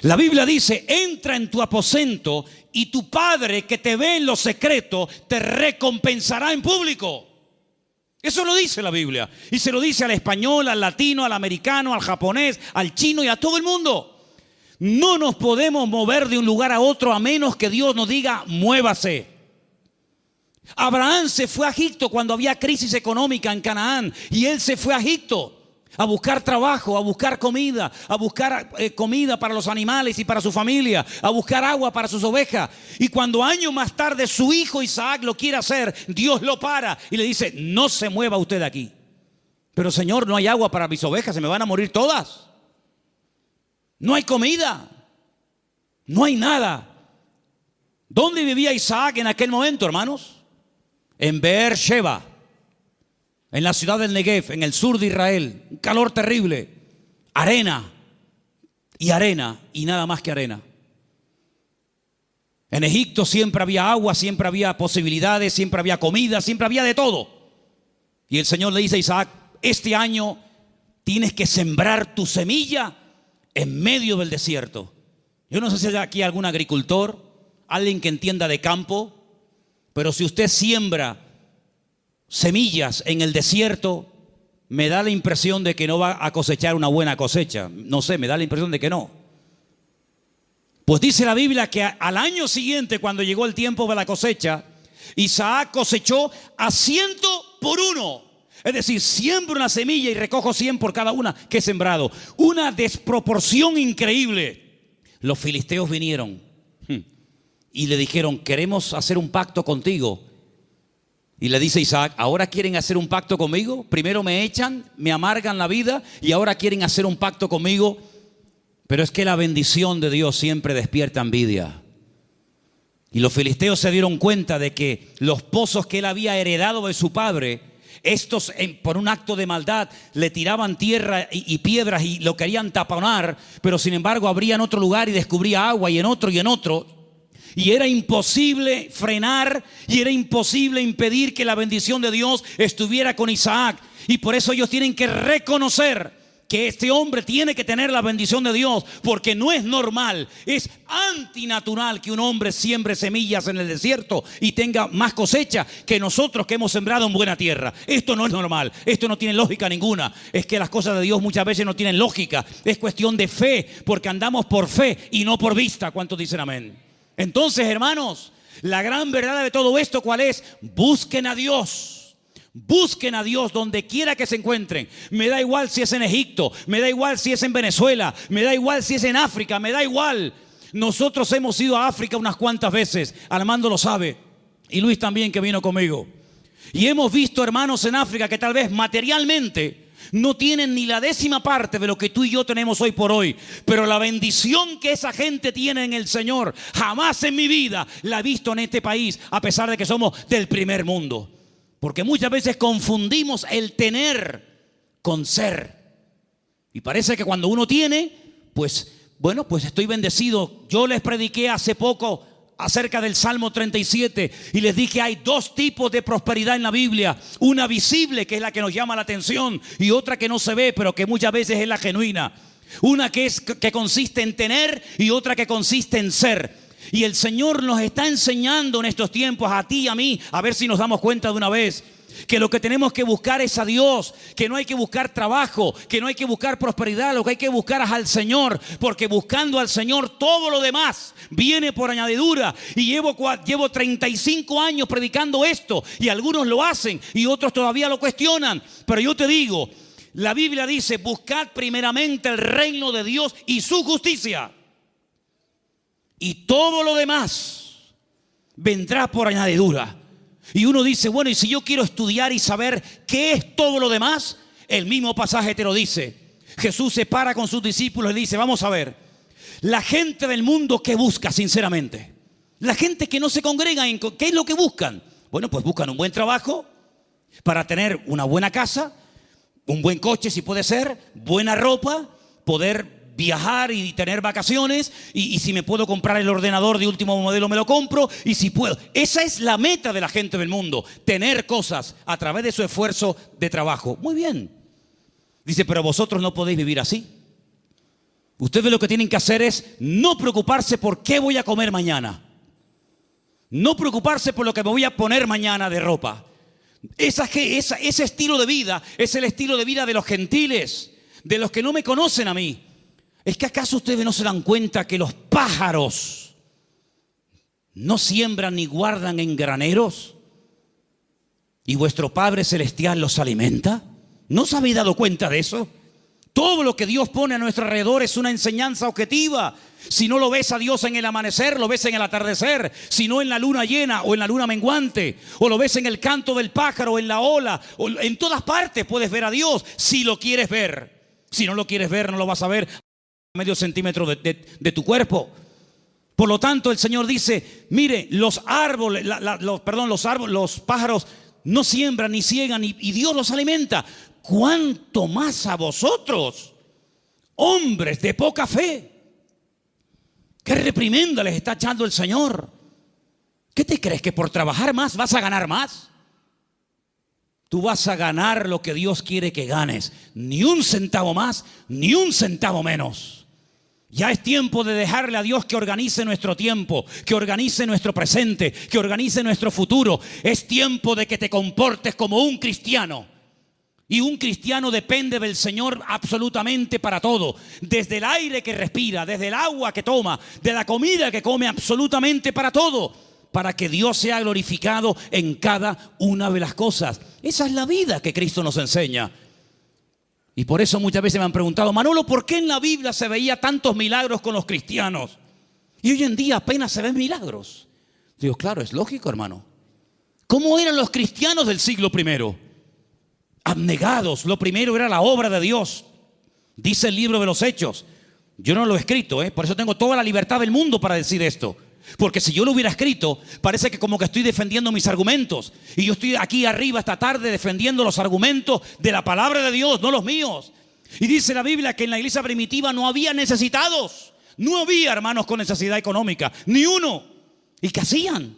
La Biblia dice, entra en tu aposento y tu Padre que te ve en lo secreto te recompensará en público. Eso lo dice la Biblia. Y se lo dice al español, al latino, al americano, al japonés, al chino y a todo el mundo. No nos podemos mover de un lugar a otro a menos que Dios nos diga, muévase. Abraham se fue a Egipto cuando había crisis económica en Canaán y él se fue a Egipto a buscar trabajo, a buscar comida, comida para los animales y para su familia, a buscar agua para sus ovejas. Y cuando años más tarde su hijo Isaac lo quiere hacer, Dios lo para y le dice, no se mueva usted de aquí. Pero Señor, no hay agua para mis ovejas, se me van a morir todas. No hay comida, no hay nada. ¿Dónde vivía Isaac en aquel momento, hermanos? En Beersheba, en la ciudad del Negev, en el sur de Israel. Un calor terrible, arena y nada más que arena. En Egipto siempre había agua, siempre había posibilidades, siempre había comida, siempre había de todo. Y el Señor le dice a Isaac, este año tienes que sembrar tu semilla en medio del desierto. Yo no sé si hay aquí algún agricultor, alguien que entienda de campo, pero si usted siembra semillas en el desierto, me da la impresión de que no va a cosechar una buena cosecha. No sé, me da la impresión de que no. Pues dice la Biblia que al año siguiente, cuando llegó el tiempo de la cosecha, Isaac cosechó a 100 por 1. Es decir, siembro una semilla y recojo 100 por cada una que he sembrado. Una desproporción increíble. Los filisteos vinieron y le dijeron, queremos hacer un pacto contigo. Y le dice Isaac, ¿ahora quieren hacer un pacto conmigo? Primero me echan, me amargan la vida y ahora quieren hacer un pacto conmigo. Pero es que la bendición de Dios siempre despierta envidia. Y los filisteos se dieron cuenta de que los pozos que él había heredado de su padre, estos por un acto de maldad le tiraban tierra y piedras y lo querían taponar, pero sin embargo abrían otro lugar y descubría agua y en otro y en otro. Y era imposible frenar y era imposible impedir que la bendición de Dios estuviera con Isaac. Y por eso ellos tienen que reconocer que este hombre tiene que tener la bendición de Dios, porque no es normal, es antinatural que un hombre siembre semillas en el desierto y tenga más cosecha que nosotros que hemos sembrado en buena tierra. Esto no es normal, esto no tiene lógica ninguna. Es que las cosas de Dios muchas veces no tienen lógica, es cuestión de fe, porque andamos por fe y no por vista. ¿Cuántos dicen amén? Entonces, hermanos, la gran verdad de todo esto, ¿cuál es? Busquen a Dios. Busquen a Dios donde quiera que se encuentren. Me da igual si es en Egipto, me da igual si es en Venezuela, me da igual si es en África, me da igual. Nosotros hemos ido a África unas cuantas veces, Armando lo sabe, y Luis también, que vino conmigo. Y hemos visto hermanos en África que tal vez materialmente no tienen ni la 10ª parte de lo que tú y yo tenemos hoy por hoy, pero la bendición que esa gente tiene en el Señor, jamás en mi vida la he visto en este país, a pesar de que somos del primer mundo. Porque muchas veces confundimos el tener con ser. Y parece que cuando uno tiene, pues estoy bendecido. Yo les prediqué hace poco acerca del Salmo 37 y les dije, hay 2 tipos de prosperidad en la Biblia. Una visible, que es la que nos llama la atención, y otra que no se ve, pero que muchas veces es la genuina. Una que consiste en tener y otra que consiste en ser. Y el Señor nos está enseñando en estos tiempos, a ti y a mí, a ver si nos damos cuenta de una vez, que lo que tenemos que buscar es a Dios, que no hay que buscar trabajo, que no hay que buscar prosperidad, lo que hay que buscar es al Señor, porque buscando al Señor todo lo demás viene por añadidura. Y llevo 35 años predicando esto, y algunos lo hacen y otros todavía lo cuestionan, pero yo te digo, la Biblia dice, buscad primeramente el reino de Dios y su justicia, y todo lo demás vendrá por añadidura. Y uno dice, bueno, y si yo quiero estudiar y saber qué es todo lo demás, el mismo pasaje te lo dice. Jesús se para con sus discípulos y dice, vamos a ver, la gente del mundo, ¿qué busca sinceramente? La gente que no se congrega, ¿qué es lo que buscan? Bueno, pues buscan un buen trabajo para tener una buena casa, un buen coche si puede ser, buena ropa, poder viajar y tener vacaciones, y si me puedo comprar el ordenador de último modelo me lo compro, y si puedo. Esa es la meta de la gente del mundo, tener cosas a través de su esfuerzo de trabajo. Muy bien. Dice, pero vosotros no podéis vivir así. Ustedes lo que tienen que hacer es no preocuparse por qué voy a comer mañana. No preocuparse por lo que me voy a poner mañana de ropa. Ese estilo de vida es el estilo de vida de los gentiles, de los que no me conocen a mí. ¿Es que acaso ustedes no se dan cuenta que los pájaros no siembran ni guardan en graneros y vuestro Padre Celestial los alimenta? ¿No os habéis dado cuenta de eso? Todo lo que Dios pone a nuestro alrededor es una enseñanza objetiva. Si no lo ves a Dios en el amanecer, lo ves en el atardecer. Si no en la luna llena o en la luna menguante, o lo ves en el canto del pájaro, o en la ola, o en todas partes puedes ver a Dios si lo quieres ver. Si no lo quieres ver, no lo vas a ver a medio centímetro de tu cuerpo. Por lo tanto, el Señor dice, mire, los pájaros no siembran ni ciegan y Dios los alimenta. ¿Cuánto más a vosotros, hombres de poca fe? ¿Qué reprimenda les está echando el Señor? ¿Qué te crees? ¿Que por trabajar más vas a ganar más? Tú vas a ganar lo que Dios quiere que ganes. Ni un centavo más, ni un centavo menos. Ya es tiempo de dejarle a Dios que organice nuestro tiempo, que organice nuestro presente, que organice nuestro futuro. Es tiempo de que te comportes como un cristiano. Y un cristiano depende del Señor absolutamente para todo. Desde el aire que respira, desde el agua que toma, de la comida que come, absolutamente para todo. Para que Dios sea glorificado en cada una de las cosas. Esa es la vida que Cristo nos enseña. Y por eso muchas veces me han preguntado, Manolo, ¿por qué en la Biblia se veía tantos milagros con los cristianos? Y hoy en día apenas se ven milagros. Digo, claro, es lógico, hermano. ¿Cómo eran los cristianos del siglo I? Abnegados. Lo primero era la obra de Dios. Dice el libro de los Hechos. Yo no lo he escrito, por eso tengo toda la libertad del mundo para decir esto. Porque si yo lo hubiera escrito, parece que como que estoy defendiendo mis argumentos. Y yo estoy aquí arriba esta tarde defendiendo los argumentos de la palabra de Dios, no los míos. Y dice la Biblia que en la iglesia primitiva no había necesitados. No había hermanos con necesidad económica, ni uno. ¿Y qué hacían?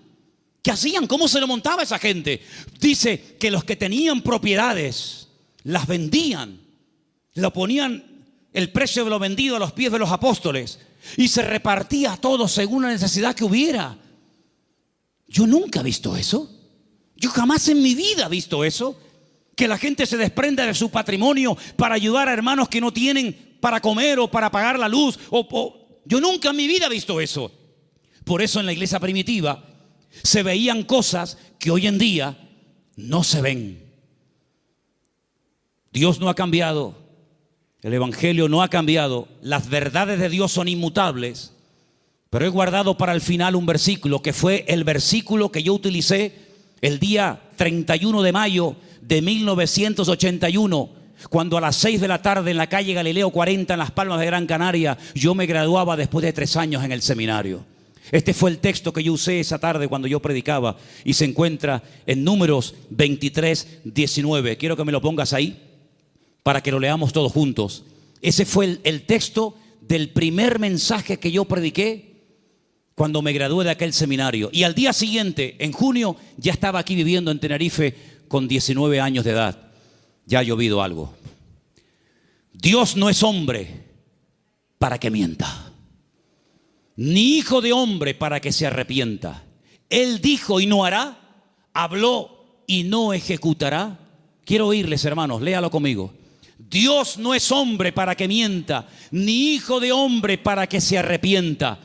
¿Qué hacían? ¿Cómo se lo montaba esa gente? Dice que los que tenían propiedades las vendían. Lo ponían el precio de lo vendido a los pies de los apóstoles. Y se repartía todo según la necesidad que hubiera. Yo nunca he visto eso. Yo jamás en mi vida he visto eso. Que la gente se desprenda de su patrimonio para ayudar a hermanos que no tienen para comer o para pagar la luz. Yo nunca en mi vida he visto eso. Por eso en la iglesia primitiva se veían cosas que hoy en día no se ven. Dios no ha cambiado. El Evangelio no ha cambiado, las verdades de Dios son inmutables, pero he guardado para el final un versículo que fue el versículo que yo utilicé el día 31 de mayo de 1981, cuando a las 6 de la tarde en la calle Galileo 40 en Las Palmas de Gran Canaria, yo me graduaba después de 3 años en el seminario. Este fue el texto que yo usé esa tarde cuando yo predicaba y se encuentra en Números 23, 19. Quiero que me lo pongas ahí, para que lo leamos todos juntos. Ese fue el texto del primer mensaje que yo prediqué cuando me gradué de aquel seminario. Y al día siguiente, en junio, ya estaba aquí viviendo en Tenerife con 19 años de edad. Ya ha llovido algo. Dios no es hombre para que mienta, ni hijo de hombre para que se arrepienta. Él dijo y no hará, habló y no ejecutará. Quiero oírles, hermanos, léalo conmigo. Dios no es hombre para que mienta, ni hijo de hombre para que se arrepienta.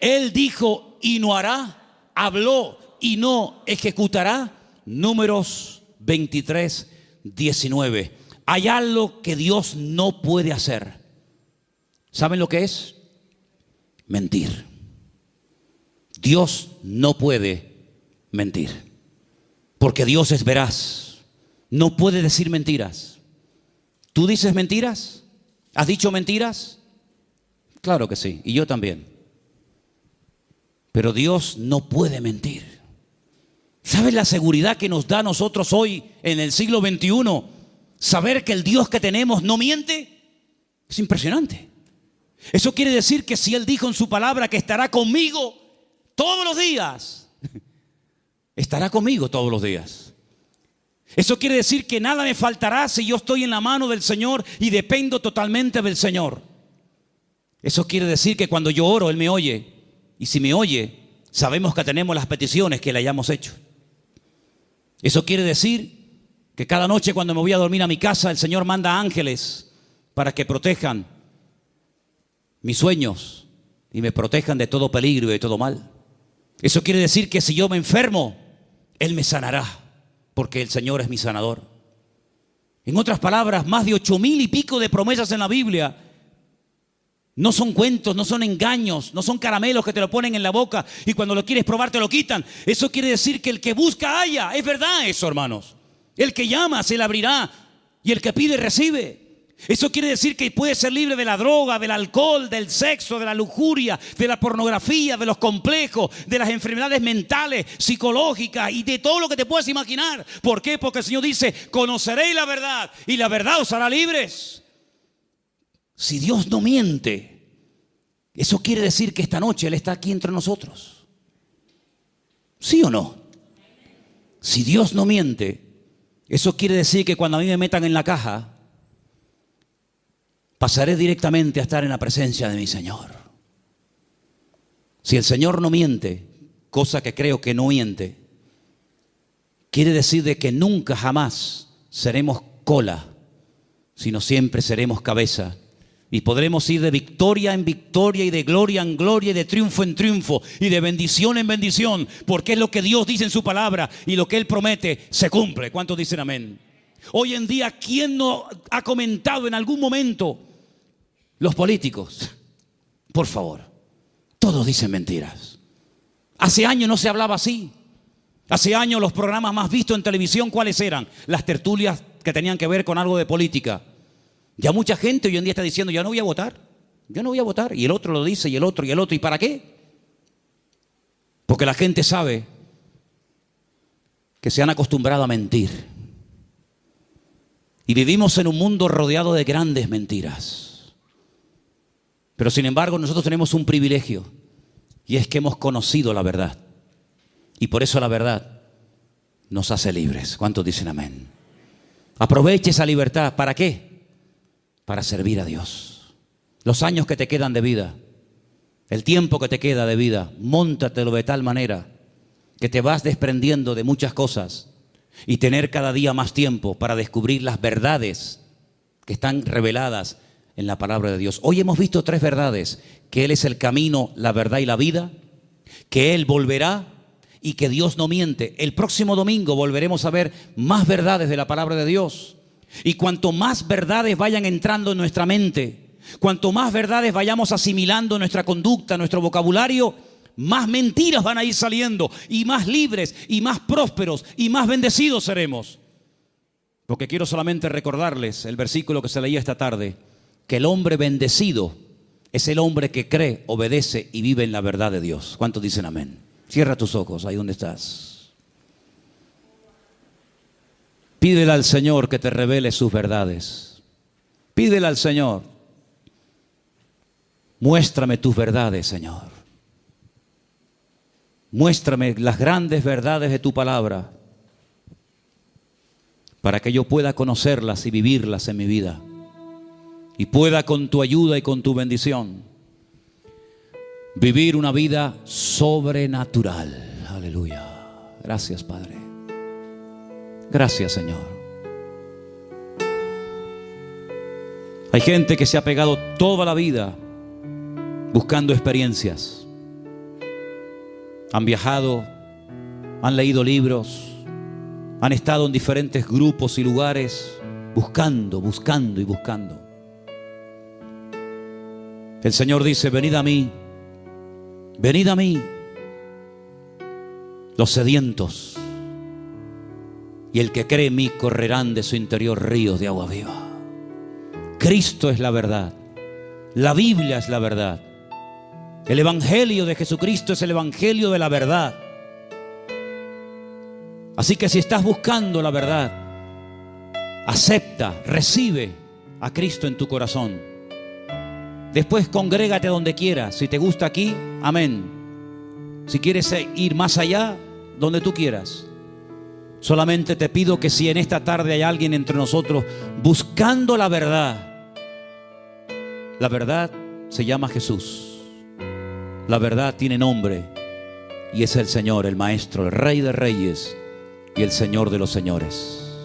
Él dijo y no hará, habló y no ejecutará. Números 23, 19. Hay algo que Dios no puede hacer. ¿Saben lo que es? Mentir. Dios no puede mentir, porque Dios es veraz. No puede decir mentiras. ¿Tú dices mentiras? ¿Has dicho mentiras? Claro que sí, y yo también. Pero Dios no puede mentir. ¿Sabes la seguridad que nos da a nosotros hoy en el siglo XXI? Saber que el Dios que tenemos no miente. Es impresionante. Eso quiere decir que si Él dijo en su palabra que estará conmigo todos los días, estará conmigo todos los días. Eso quiere decir que nada me faltará si yo estoy en la mano del Señor y dependo totalmente del Señor. Eso quiere decir que cuando yo oro, Él me oye. Y si me oye, sabemos que tenemos las peticiones que le hayamos hecho. Eso quiere decir que cada noche cuando me voy a dormir a mi casa, el Señor manda ángeles para que protejan mis sueños y me protejan de todo peligro y de todo mal. Eso quiere decir que si yo me enfermo, Él me sanará, porque el Señor es mi sanador. En otras palabras, más de 8,000 y pico de promesas en la Biblia no son cuentos, no son engaños, no son caramelos que te lo ponen en la boca y cuando lo quieres probar te lo quitan. Eso quiere decir que el que busca halla. Es verdad eso, hermanos. El que llama se le abrirá y el que pide recibe. Eso quiere decir que puedes ser libre de la droga, del alcohol, del sexo, de la lujuria, de la pornografía, de los complejos, de las enfermedades mentales, psicológicas y de todo lo que te puedas imaginar. ¿Por qué? Porque el Señor dice, conoceréis la verdad y la verdad os hará libres. Si Dios no miente, eso quiere decir que esta noche Él está aquí entre nosotros. ¿Sí o no? Si Dios no miente, eso quiere decir que cuando a mí me metan en la caja, pasaré directamente a estar en la presencia de mi Señor. Si el Señor no miente, cosa que creo que no miente, quiere decir de que nunca jamás seremos cola, sino siempre seremos cabeza. Y podremos ir de victoria en victoria y de gloria en gloria y de triunfo en triunfo y de bendición en bendición, porque es lo que Dios dice en su palabra y lo que Él promete se cumple. ¿Cuántos dicen amén? Hoy en día, ¿quién no ha comentado en algún momento? Los políticos, por favor, todos dicen mentiras. Hace años no se hablaba así. Hace años los programas más vistos en televisión, ¿cuáles eran? Las tertulias que tenían que ver con algo de política. Ya mucha gente hoy en día está diciendo, yo no voy a votar, yo no voy a votar. Y el otro lo dice, y el otro, y el otro. ¿Y para qué? Porque la gente sabe que se han acostumbrado a mentir. Y vivimos en un mundo rodeado de grandes mentiras. Pero sin embargo nosotros tenemos un privilegio, y es que hemos conocido la verdad. Y por eso la verdad nos hace libres. ¿Cuántos dicen amén? Aproveche esa libertad. ¿Para qué? Para servir a Dios. Los años que te quedan de vida, el tiempo que te queda de vida, móntatelo de tal manera que te vas desprendiendo de muchas cosas y tener cada día más tiempo para descubrir las verdades que están reveladas en la palabra de Dios. Hoy hemos visto 3 verdades: que Él es el camino, la verdad y la vida, que Él volverá y que Dios no miente. El próximo domingo volveremos a ver más verdades de la palabra de Dios. Y cuanto más verdades vayan entrando en nuestra mente, cuanto más verdades vayamos asimilando en nuestra conducta, en nuestro vocabulario, más mentiras van a ir saliendo y más libres y más prósperos y más bendecidos seremos. Porque quiero solamente recordarles el versículo que se leía esta tarde, que el hombre bendecido es el hombre que cree, obedece y vive en la verdad de Dios. ¿Cuántos dicen amén? Cierra tus ojos ahí donde estás. Pídele al Señor que te revele sus verdades. Pídele al Señor. Muéstrame tus verdades, Señor. Muéstrame las grandes verdades de tu palabra para que yo pueda conocerlas y vivirlas en mi vida. Y pueda con tu ayuda y con tu bendición vivir una vida sobrenatural. Aleluya. Gracias, Padre. Gracias, Señor. Hay gente que se ha pegado toda la vida buscando experiencias. Han viajado, han leído libros, han estado en diferentes grupos y lugares buscando. El Señor dice, venid a mí, los sedientos, y el que cree en mí correrán de su interior ríos de agua viva. Cristo es la verdad, la Biblia es la verdad, el Evangelio de Jesucristo es el Evangelio de la verdad. Así que si estás buscando la verdad, acepta, recibe a Cristo en tu corazón Después congrégate donde quieras. Si te gusta aquí, amén. Si quieres ir más allá, donde tú quieras. Solamente te pido que si en esta tarde hay alguien entre nosotros buscando la verdad se llama Jesús. La verdad tiene nombre y es el Señor, el Maestro, el Rey de Reyes y el Señor de los Señores.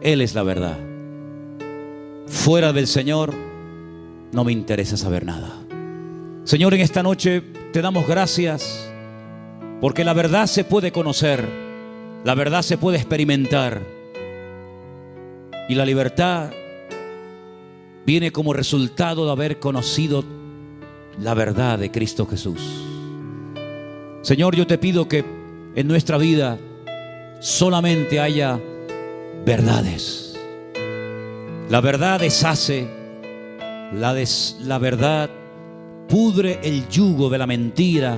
Él es la verdad. Fuera del Señor no me interesa saber nada. Señor, en esta noche te damos gracias porque la verdad se puede conocer, la verdad se puede experimentar y la libertad viene como resultado de haber conocido la verdad de Cristo Jesús. Señor, yo te pido que en nuestra vida solamente haya verdades. La verdad deshace, la verdad pudre el yugo de la mentira,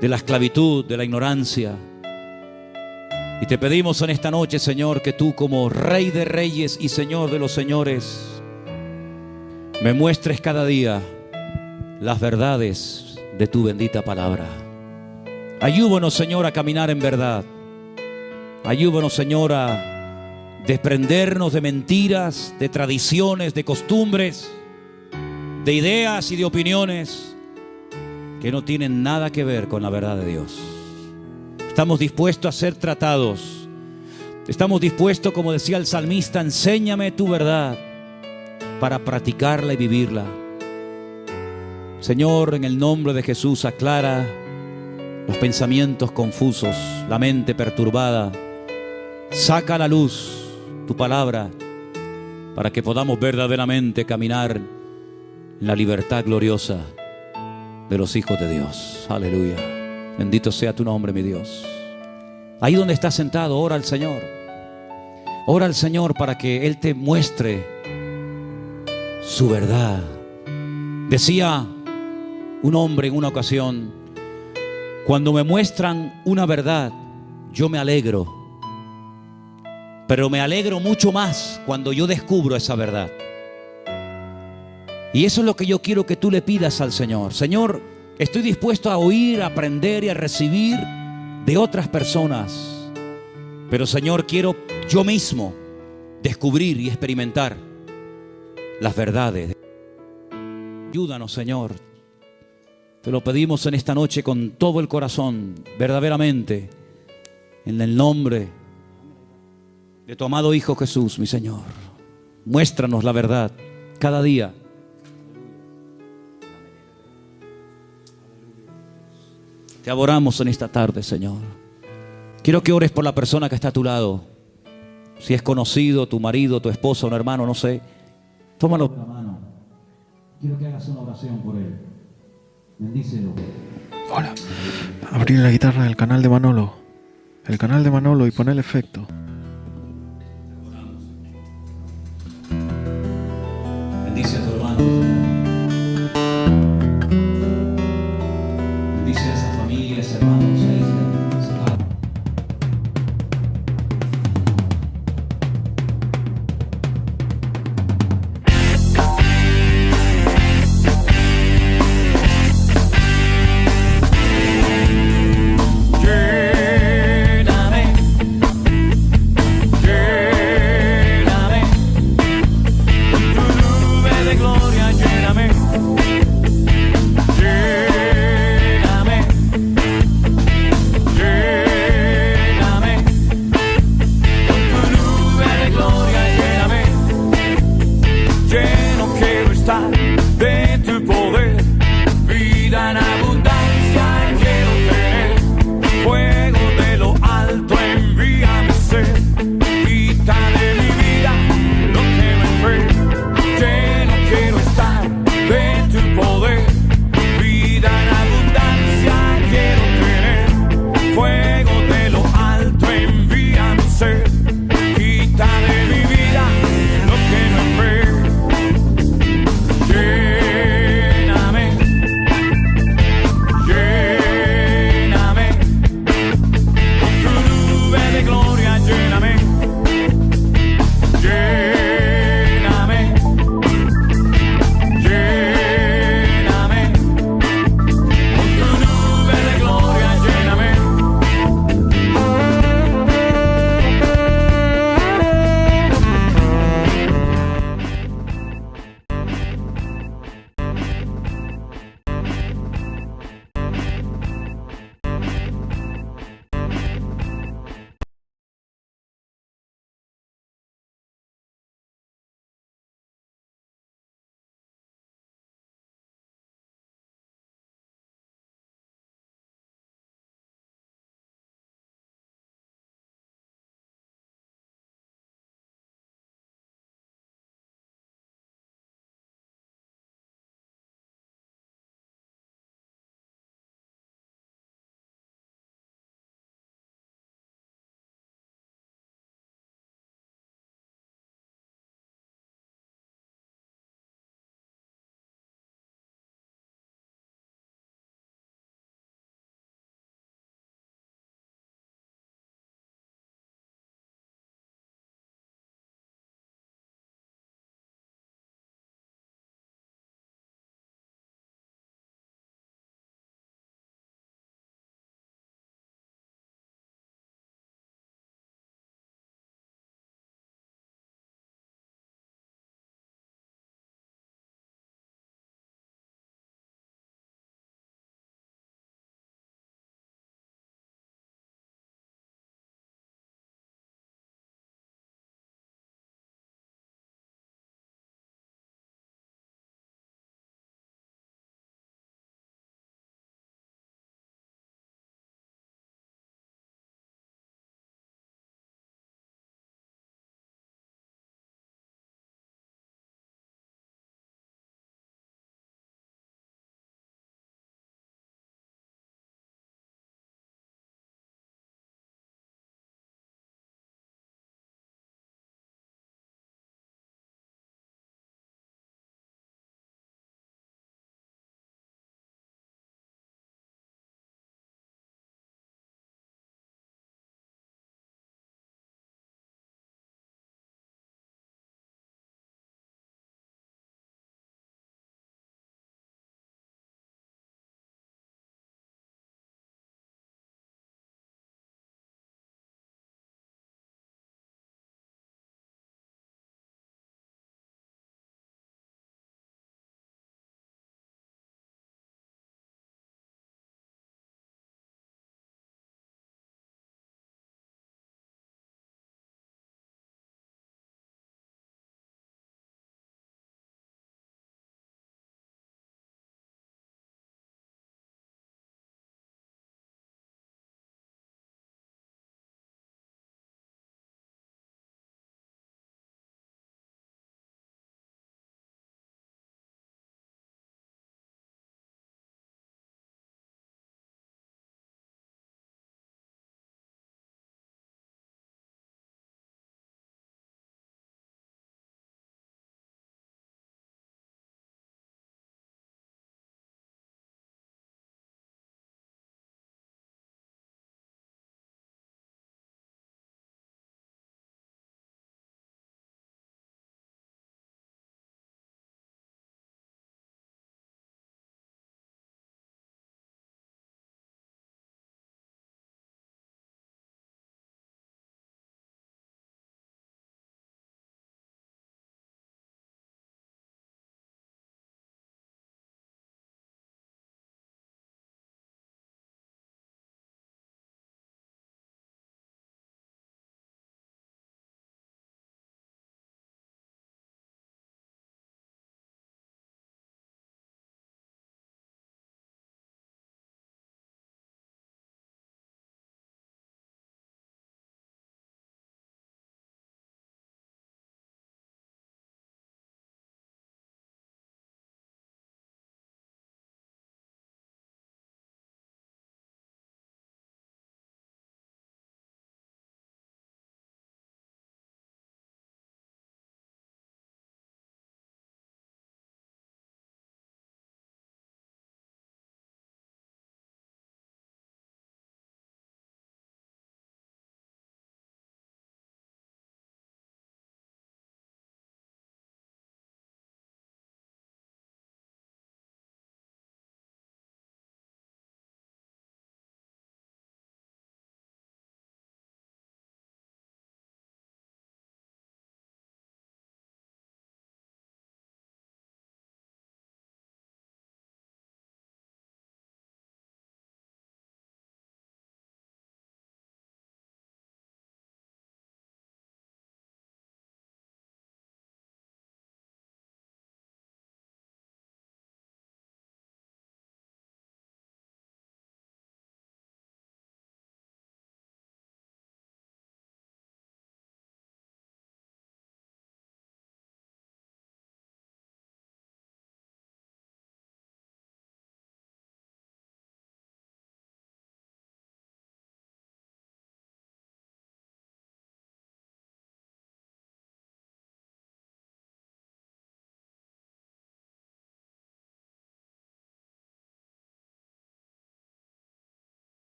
de la esclavitud, de la ignorancia. Y te pedimos en esta noche, Señor, que tú como Rey de Reyes y Señor de los Señores me muestres cada día las verdades de tu bendita palabra. Ayúdanos, Señor, a caminar en verdad. Ayúdanos, Señor, a desprendernos de mentiras, de tradiciones, de costumbres, de ideas y de opiniones que no tienen nada que ver con la verdad de Dios. Estamos dispuestos a ser tratados. Estamos dispuestos, como decía el salmista, enséñame tu verdad para practicarla y vivirla. Señor, en el nombre de Jesús, aclara los pensamientos confusos, la mente perturbada. Saca a la luz tu palabra para que podamos verdaderamente caminar en la libertad gloriosa de los hijos de Dios. Aleluya. Bendito sea tu nombre, mi Dios. Ahí donde estás sentado, ora al Señor. Ora al Señor para que Él te muestre su verdad. Decía un hombre en una ocasión: cuando me muestran una verdad, yo me alegro, pero me alegro mucho más cuando yo descubro esa verdad. Y eso es lo que yo quiero que tú le pidas al Señor. Señor, estoy dispuesto a oír, a aprender y a recibir de otras personas, pero Señor, quiero yo mismo descubrir y experimentar las verdades. Ayúdanos, Señor. Te lo pedimos en esta noche con todo el corazón, verdaderamente, en el nombre de tu amado Hijo Jesús, mi Señor. Muéstranos la verdad cada día. Te adoramos en esta tarde, Señor. Quiero que ores por la persona que está a tu lado. Si es conocido, tu marido, tu esposo, un hermano, no sé. Tómalo por la mano. Quiero que hagas una oración por él. Bendícelo. Hola. Abrí la guitarra del canal de Manolo. El canal de Manolo y pon el efecto. Bendice a tu hermano. Bendice a esa